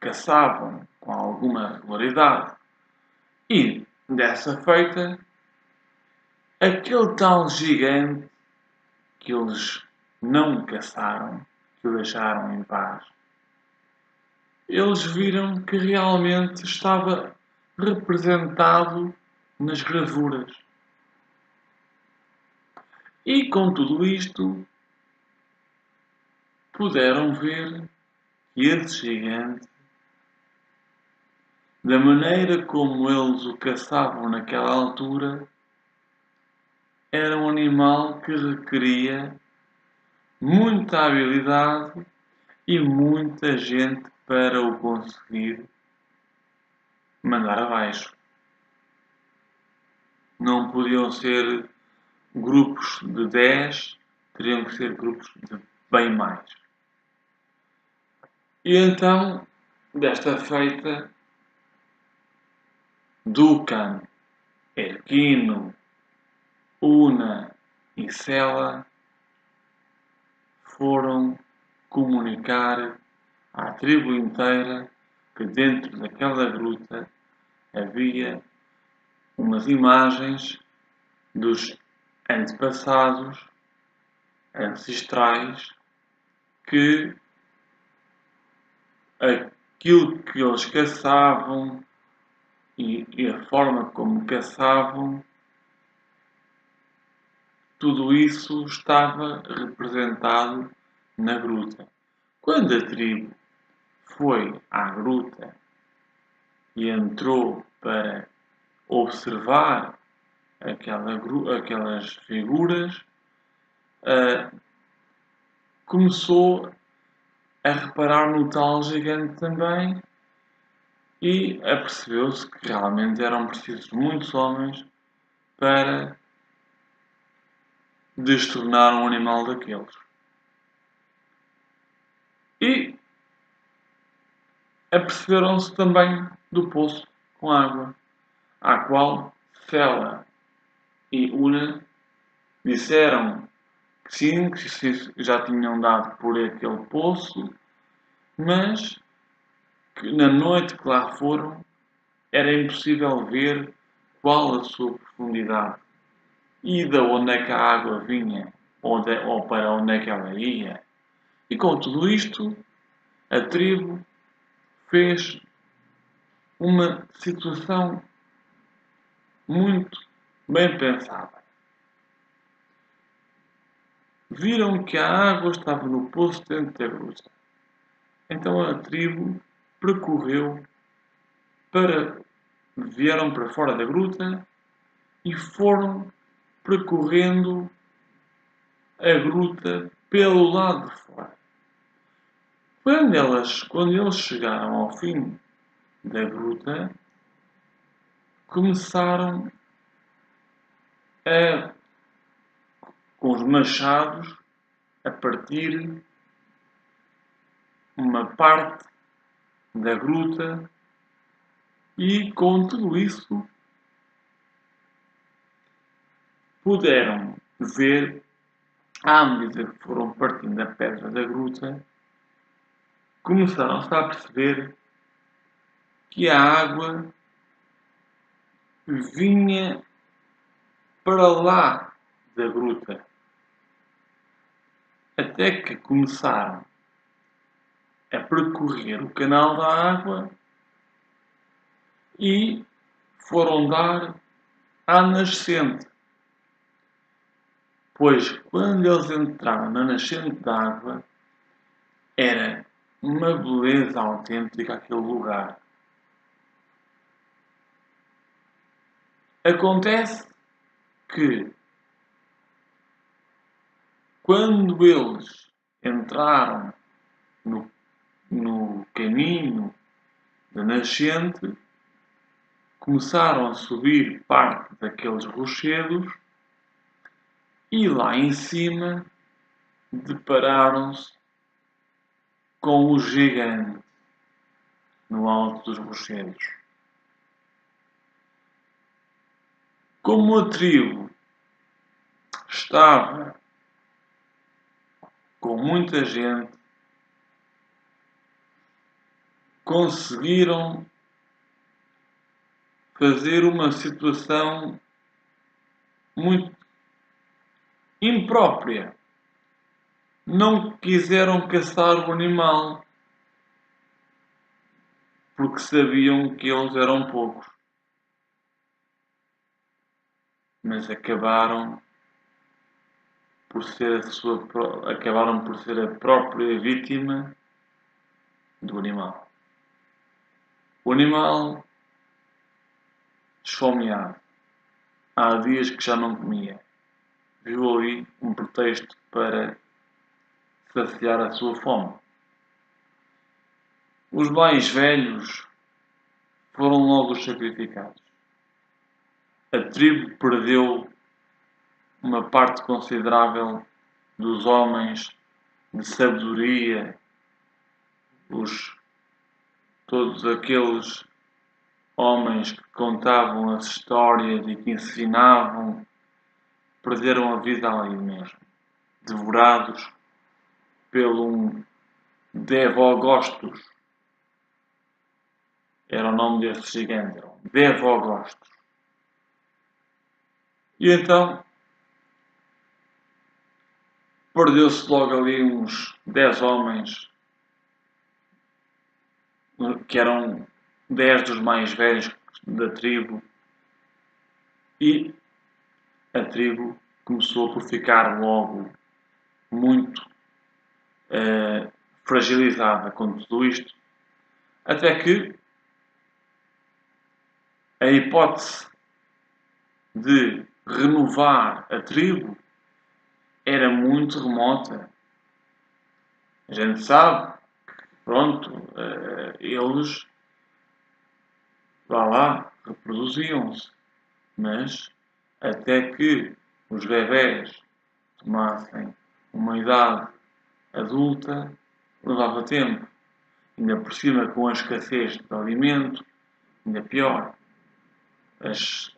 caçavam com alguma regularidade. E, dessa feita, aquele tal gigante que eles não caçaram, que o deixaram em paz, eles viram que realmente estava representado nas gravuras. E com tudo isto, puderam ver que esse gigante, da maneira como eles o caçavam naquela altura, era um animal que requeria muita habilidade e muita gente para o conseguir mandar abaixo. Não podiam ser grupos de 10, teriam que ser grupos de bem mais. E então, desta feita, Dukan, Erquino, Una e Sela foram comunicar à tribo inteira que dentro daquela gruta havia umas imagens dos antepassados ancestrais que aquilo que eles caçavam e a forma como caçavam, tudo isso estava representado na gruta. Quando a tribo foi à gruta e entrou para observar aquelas figuras, começou a reparar no tal gigante também e apercebeu-se que realmente eram precisos muitos homens para destornar um animal daqueles. E aperceberam-se também do poço com água, à qual Sela e Una disseram que sim, que já tinham dado por aquele poço, mas que na noite que lá foram era impossível ver qual a sua profundidade e de onde é que a água vinha ou para onde é que ela ia. E com tudo isto, a tribo fez uma situação muito bem pensada. Viram que a água estava no poço dentro da gruta. Então a tribo percorreu vieram para fora da gruta e foram percorrendo a gruta pelo lado de fora. Quando eles chegaram ao fim da gruta, começaram com os machados a partir uma parte da gruta e com tudo isso puderam ver, à medida que foram partindo a pedra da gruta, começaram-se a perceber que a água vinha para lá da gruta. Até que começaram a percorrer o canal da água e foram dar à nascente. Pois quando eles entraram na nascente da água, era uma beleza autêntica aquele lugar. Acontece que quando eles entraram no caminho da nascente, começaram a subir parte daqueles rochedos e lá em cima depararam-se com o gigante no alto dos rochedos. Como a tribo estava com muita gente, conseguiram fazer uma situação muito imprópria. Não quiseram caçar o animal porque sabiam que eles eram poucos. Mas acabaram acabaram por ser a própria vítima do animal. O animal, esfomeado, há dias que já não comia, viu ali um pretexto para saciar a sua fome. Os mais velhos foram logo sacrificados. A tribo perdeu uma parte considerável dos homens de sabedoria, todos aqueles homens que contavam as histórias e que ensinavam, perderam a vida ali mesmo, devorados pelo um Devogostos. Era o nome desse gigante, Devogostos. E então perdeu-se logo ali uns 10 homens, que eram 10 dos mais velhos da tribo, e a tribo começou por ficar logo muito fragilizada com tudo isto, até que a hipótese de renovar a tribo era muito remota. A gente sabe que, pronto, eles, vá lá, reproduziam-se, mas até que os bebés tomassem uma idade adulta, levava tempo. Ainda por cima, com a escassez de alimento, ainda pior. As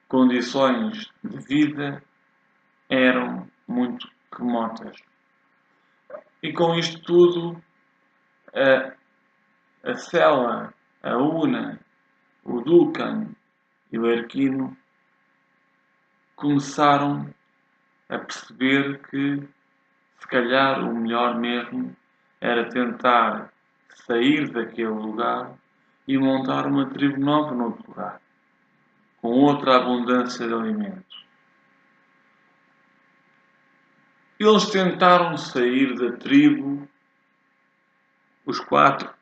condições de vida eram muito remotas. E com isto tudo, a Sela, a Una, o Dukan e o Erquino começaram a perceber que, se calhar, o melhor mesmo era tentar sair daquele lugar e montar uma tribo nova noutro lugar, com outra abundância de alimentos. Eles tentaram sair da tribo, os 4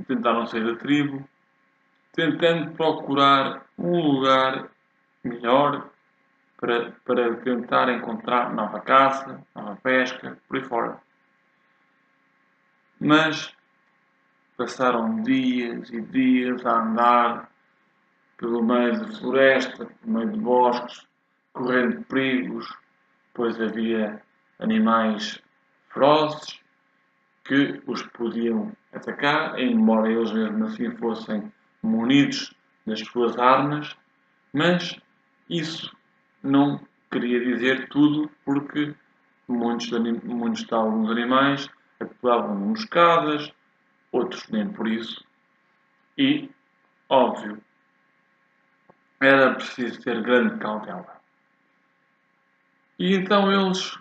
tentaram sair da tribo, tentando procurar um lugar melhor para tentar encontrar nova caça, nova pesca, por aí fora. Mas passaram dias e dias a andar pelo meio de floresta, pelo meio de bosques, correndo perigos, pois havia animais ferozes que os podiam atacar, embora eles mesmo assim fossem munidos das suas armas, mas isso não queria dizer tudo, porque muitos de alguns animais atuavam em emboscadas, outros nem por isso, e, óbvio, era preciso ter grande cautela. E então eles,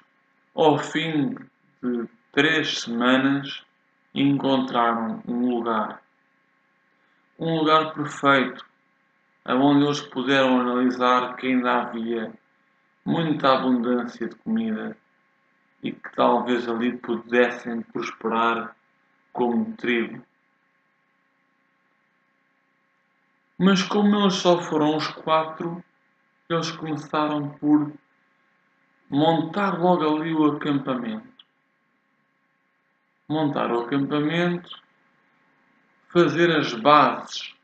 ao fim de 3 semanas, encontraram um lugar perfeito, onde eles puderam analisar que ainda havia muita abundância de comida e que talvez ali pudessem prosperar como tribo. Mas como eles só foram os 4, eles começaram por montar logo ali o acampamento. Montar o acampamento, fazer as bases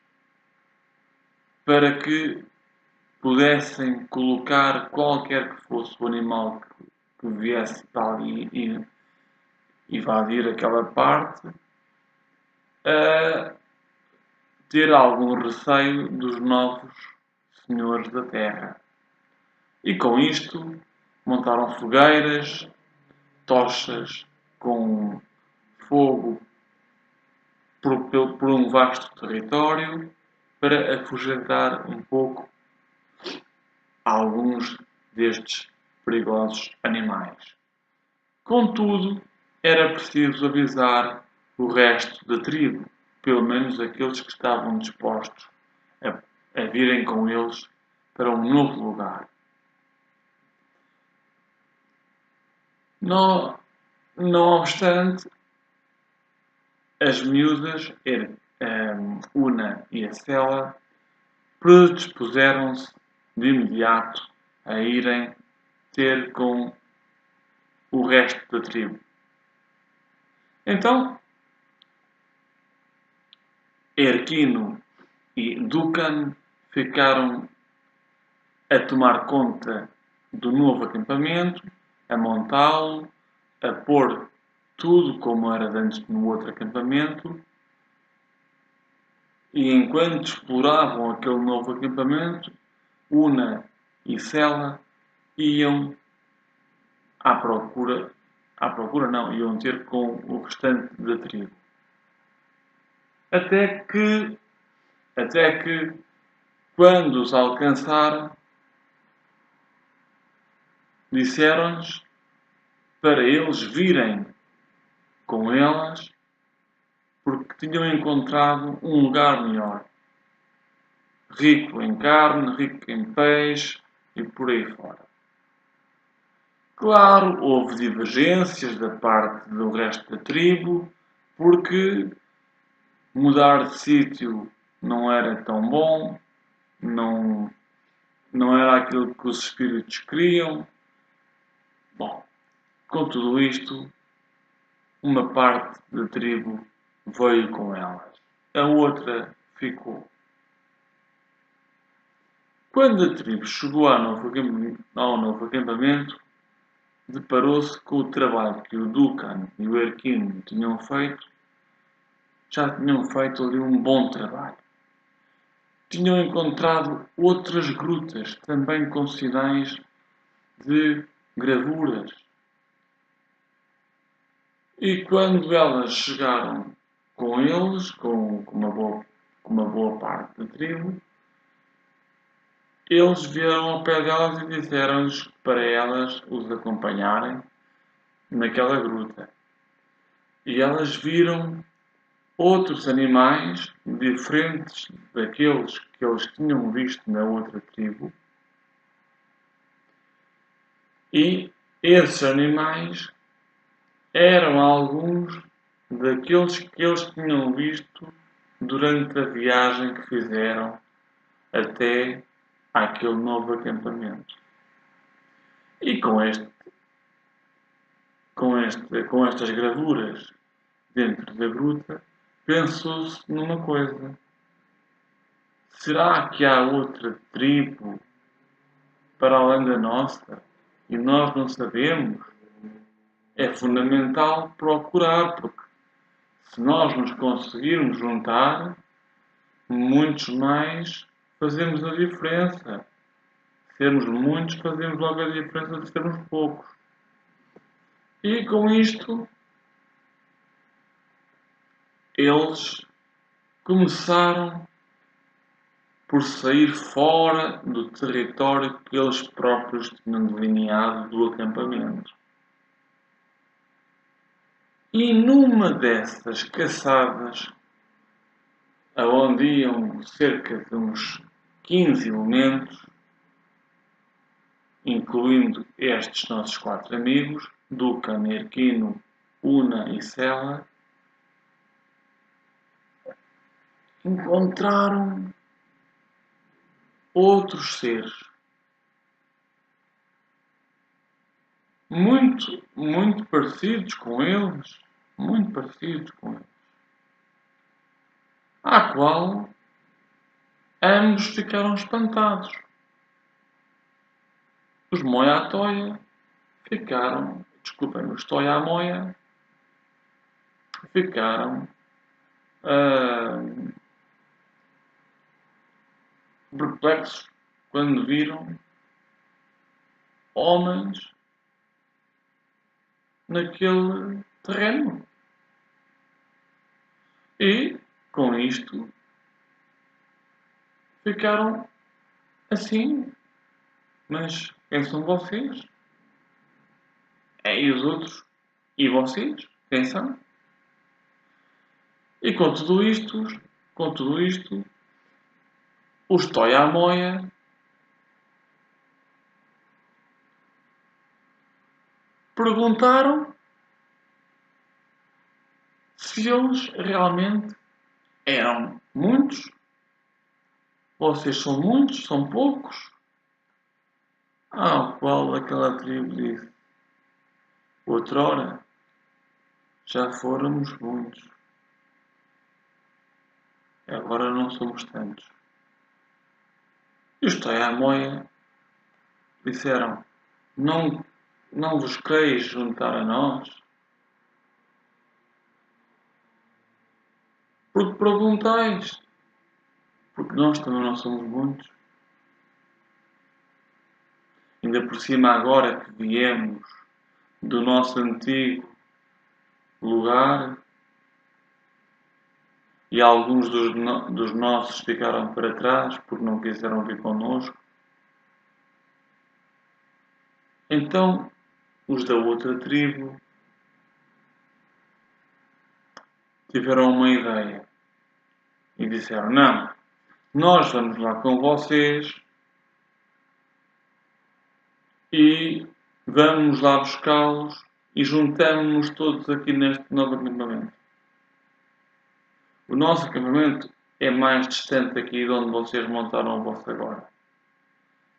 para que pudessem colocar qualquer que fosse o animal que viesse para ali e invadir aquela parte, a ter algum receio dos novos senhores da terra. E com isto montaram fogueiras, tochas com fogo por um vasto território para afugentar um pouco alguns destes perigosos animais. Contudo, era preciso avisar o resto da tribo, pelo menos aqueles que estavam dispostos a virem com eles para um novo lugar. Não, não obstante, as miúdas, Una e a Sela, predispuseram-se de imediato a irem ter com o resto da tribo. Então, Erquino e Ducan ficaram a tomar conta do novo acampamento, a montá-lo, a pôr tudo como era antes no outro acampamento. E enquanto exploravam aquele novo acampamento, Una e Sela iam à procura não, iam ter com o restante da tribo. Até que, quando os alcançaram, disseram-lhes para eles virem com elas, porque tinham encontrado um lugar melhor, rico em carne, rico em peixe e por aí fora. Claro, houve divergências da parte do resto da tribo, porque mudar de sítio não era tão bom, não, não era aquilo que os espíritos queriam. Bom, com tudo isto, uma parte da tribo veio com elas, a outra ficou. Quando a tribo chegou ao novo acampamento, deparou-se com o trabalho que o Ducan e o Erquino tinham feito. Já tinham feito ali um bom trabalho. Tinham encontrado outras grutas, também com sinais de gravuras. E quando elas chegaram com eles, com uma boa parte da tribo, eles vieram ao pé delas e disseram-lhes para elas os acompanharem naquela gruta. E elas viram outros animais diferentes daqueles que eles tinham visto na outra tribo. E esses animais eram alguns daqueles que eles tinham visto durante a viagem que fizeram até àquele novo acampamento. E com estas gravuras dentro da gruta, pensou-se numa coisa. Será que há outra tribo para além da nossa e nós não sabemos? É fundamental procurar, porque se nós nos conseguirmos juntar, muitos mais fazemos a diferença. Sermos muitos fazemos logo a diferença de sermos poucos. E com isto, eles começaram por sair fora do território que eles próprios tinham delineado do acampamento. E numa dessas caçadas, aonde iam cerca de uns 15 elementos, incluindo estes nossos 4 amigos, Ducan, Erquino, Una e Sela, encontraram outros seres muito parecidos com eles, à qual ambos ficaram espantados. Os Moia-Toia ficaram, desculpem, os Toia-Moia ficaram perplexos quando viram homens naquele terreno. E, com isto, ficaram assim. Mas quem são vocês? E os outros? E vocês? Quem são? E com tudo isto, os Toia-Moia, perguntaram se eles realmente eram muitos. Vocês são muitos? São poucos? Ao qual aquela tribo disse: outrora já fôramos muitos, agora não somos tantos. E os Taiamoia disseram: não, não vos quereis juntar a nós? Porque perguntais, porque nós também não somos muitos. Ainda por cima agora que viemos do nosso antigo lugar e alguns dos nossos ficaram para trás porque não quiseram vir connosco. Então os da outra tribo tiveram uma ideia e disseram: não, nós vamos lá com vocês e vamos lá buscá-los e juntamos-nos todos aqui neste novo acampamento. O nosso acampamento é mais distante aqui de onde vocês montaram o vosso agora.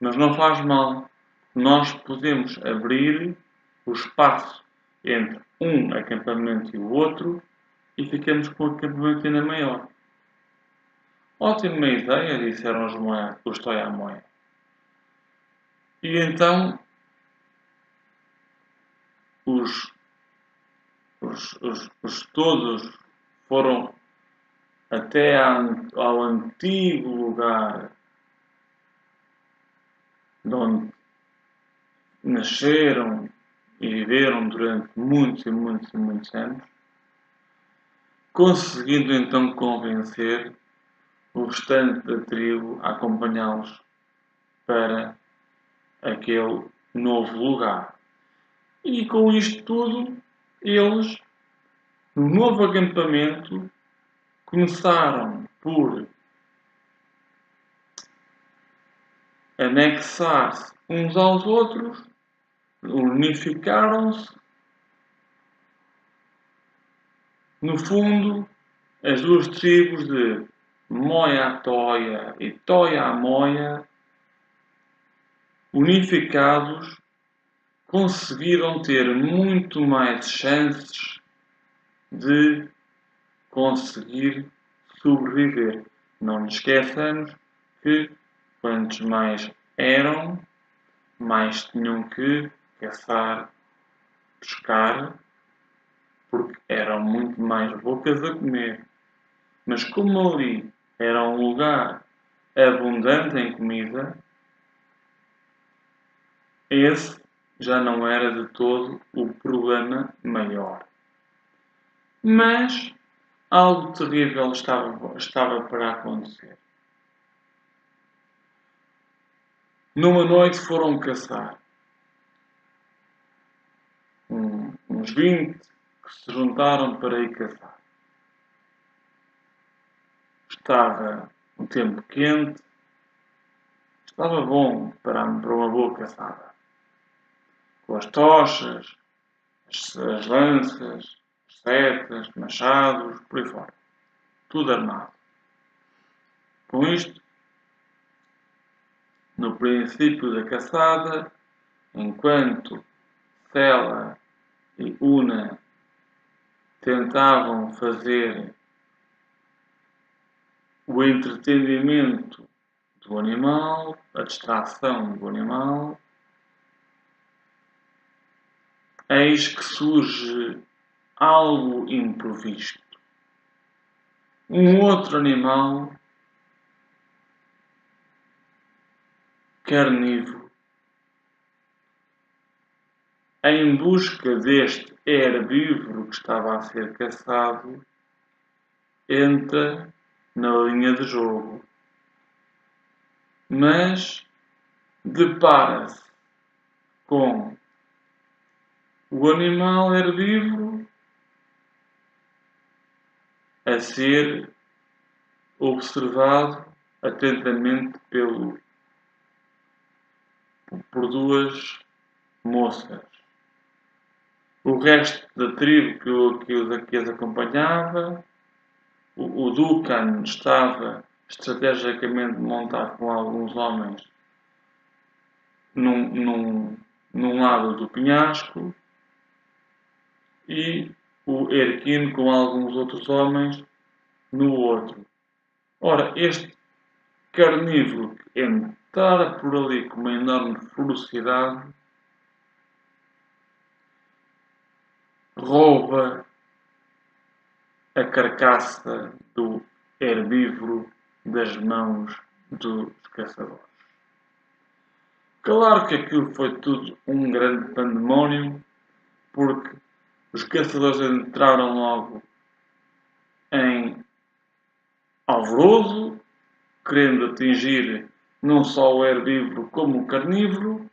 Mas não faz mal. Nós podemos abrir o espaço entre um acampamento e o outro e ficamos com o acampamento ainda maior. Ótima ideia, disseram os Toiamoia. E então os todos foram até ao antigo lugar de onde nasceram e viveram durante muitos e muitos e muitos anos, conseguindo então convencer o restante da tribo a acompanhá-los para aquele novo lugar. E com isto tudo, eles, no novo acampamento, começaram por anexar-se uns aos outros, unificaram-se. No fundo, as duas tribos de Moia-Toia e Toia-Moia, unificados, conseguiram ter muito mais chances de conseguir sobreviver. Não nos esqueçamos que quantos mais eram, mais tinham que caçar, pescar, porque eram muito mais bocas a comer. Mas como ali era um lugar abundante em comida, esse já não era de todo o problema maior. Mas algo terrível estava para acontecer. Numa noite foram caçar. Uns 20 que se juntaram para ir caçar. Estava um tempo quente, estava bom para uma boa caçada. Com as tochas, as lanças, as setas, machados, por aí fora. Tudo armado. Com isto, no princípio da caçada, enquanto Sela e Una tentavam fazer o entretenimento do animal, a distração do animal, eis que surge algo imprevisto. Um outro animal carnívoro, em busca deste herbívoro que estava a ser caçado, entra na linha de jogo, mas depara-se com o animal herbívoro a ser observado atentamente por duas moças. o resto da tribo que os acompanhava. O Duncan estava estrategicamente montado com alguns homens num, num, num lado do penhasco e o Erquino com alguns outros homens no outro. Ora, este carnívoro que entrara por ali com uma enorme ferocidade rouba a carcaça do herbívoro das mãos dos caçadores. Claro que aquilo foi tudo um grande pandemónio, porque os caçadores entraram logo em alvoroço, querendo atingir não só o herbívoro como o carnívoro,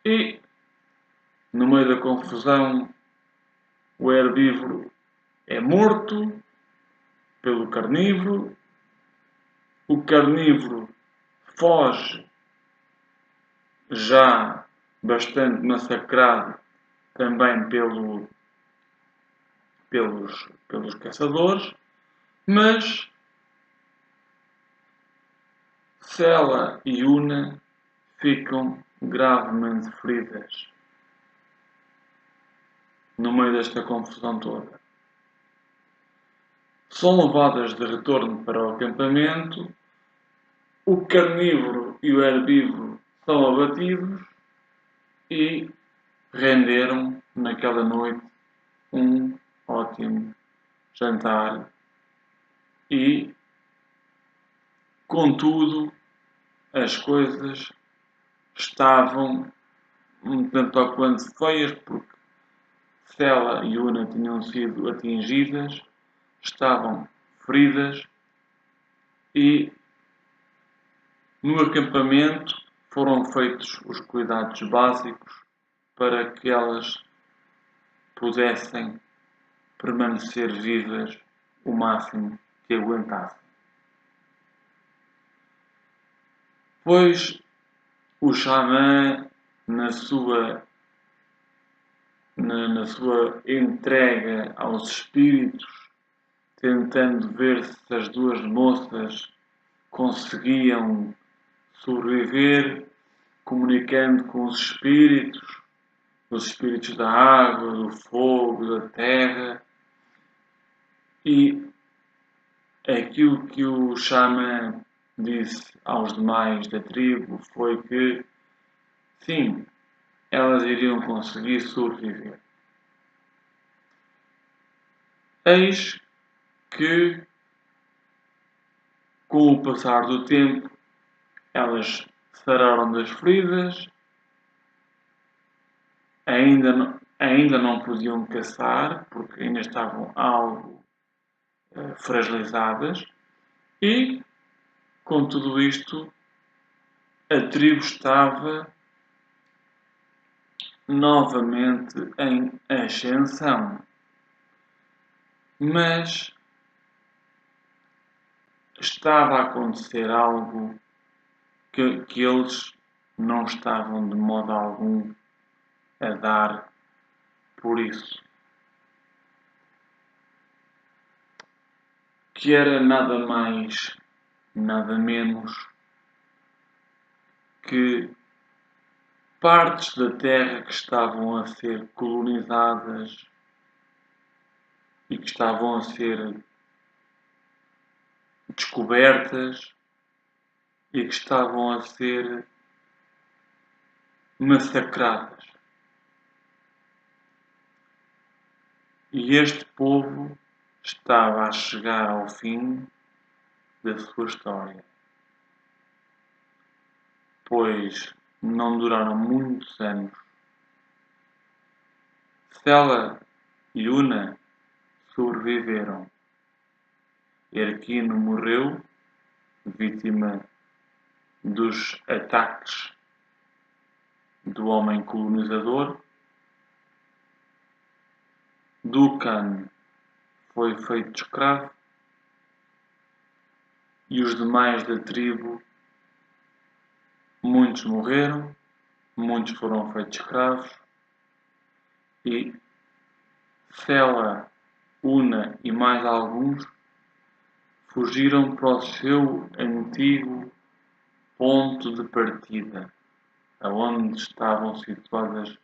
e no meio da confusão o herbívoro é morto pelo carnívoro, o carnívoro foge já bastante massacrado também pelos caçadores, mas Sela e Una ficam gravemente feridas no meio desta confusão toda. São levadas de retorno para o acampamento, o carnívoro e o herbívoro são abatidos e renderam naquela noite um ótimo jantar e, contudo, as coisas estavam um tanto ou quanto feias porque Sela e Una tinham sido atingidas, estavam feridas e no acampamento foram feitos os cuidados básicos para que elas pudessem permanecer vivas o máximo que aguentassem. Pois o xamã, na sua entrega aos espíritos, tentando ver se as duas moças conseguiam sobreviver, comunicando com os espíritos da água, do fogo, da terra, e aquilo que o xamã disse aos demais da tribo foi que, sim, elas iriam conseguir sobreviver. Eis que, com o passar do tempo, elas sararam das feridas, ainda não podiam caçar, porque ainda estavam algo fragilizadas, e, com tudo isto, a tribo estava novamente em ascensão. Mas estava a acontecer algo que eles não estavam de modo algum a dar por isso. Que era nada mais, nada menos que partes da Terra que estavam a ser colonizadas e que estavam a ser descobertas e que estavam a ser massacradas. E este povo estava a chegar ao fim da sua história, pois não duraram muitos anos. Sela e Una sobreviveram. Erquino morreu, vítima dos ataques do homem colonizador. Duncan foi feito escravo e os demais da tribo, muitos morreram, muitos foram feitos escravos e Sela, Una e mais alguns fugiram para o seu antigo ponto de partida, aonde estavam situadas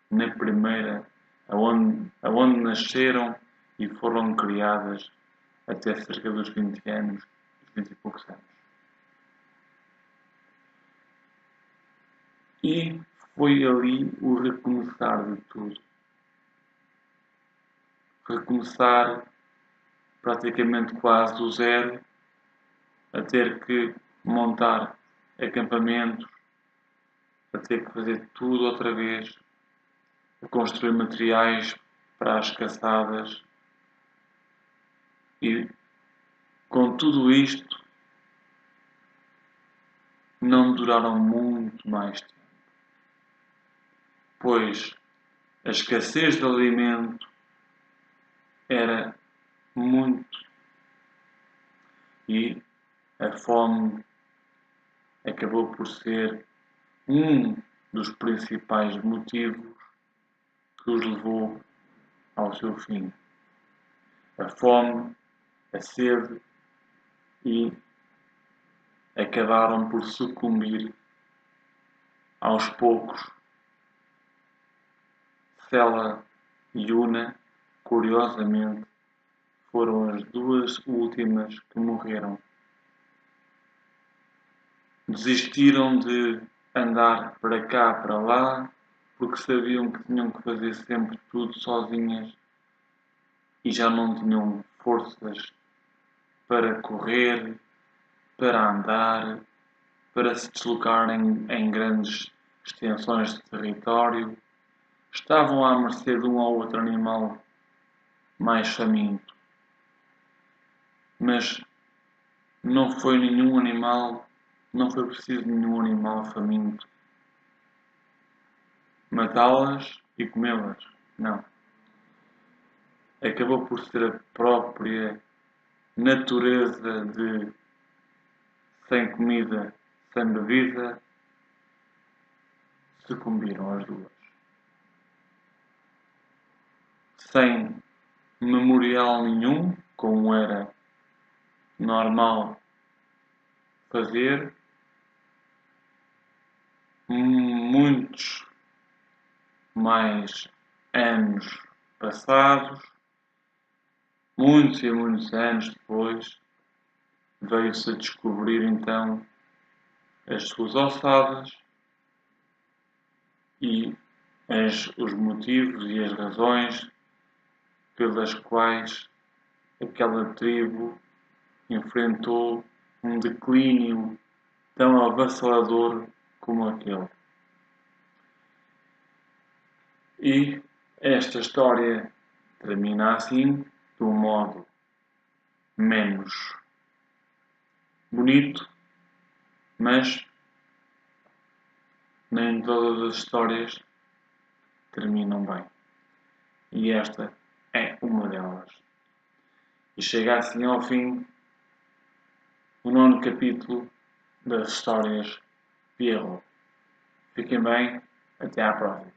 na primeira, aonde nasceram e foram criadas até cerca dos 20 anos, 20 e poucos anos. E foi ali o recomeçar de tudo. Recomeçar praticamente quase do zero, a ter que montar acampamentos, a ter que fazer tudo outra vez, a construir materiais para as caçadas e com tudo isto não duraram muito mais tempo, pois a escassez de alimento era muito e a fome acabou por ser um dos principais motivos que os levou ao seu fim. A fome, a sede e acabaram por sucumbir aos poucos. Sela e Una, curiosamente, foram as duas últimas que morreram. Desistiram de andar para cá, para lá, porque sabiam que tinham que fazer sempre tudo sozinhas e já não tinham forças para correr, para andar, para se deslocarem em grandes extensões de território. Estavam à mercê de um ou outro animal mais faminto. Mas não foi nenhum animal, não foi preciso nenhum animal faminto matá-las e comê-las. Não. Acabou por ser a própria natureza de sem comida, sem bebida, sucumbiram as duas. Sem memorial nenhum, como era normal fazer, muitos mais anos passados, muitos e muitos anos depois, veio-se a descobrir então as suas ossadas e os motivos e as razões pelas quais aquela tribo enfrentou um declínio tão avassalador como aquele. E esta história termina assim, de um modo menos bonito, mas nem todas as histórias terminam bem. E esta é uma delas. E chega assim ao fim o 9º capítulo das histórias Pierrot. Fiquem bem, até à próxima.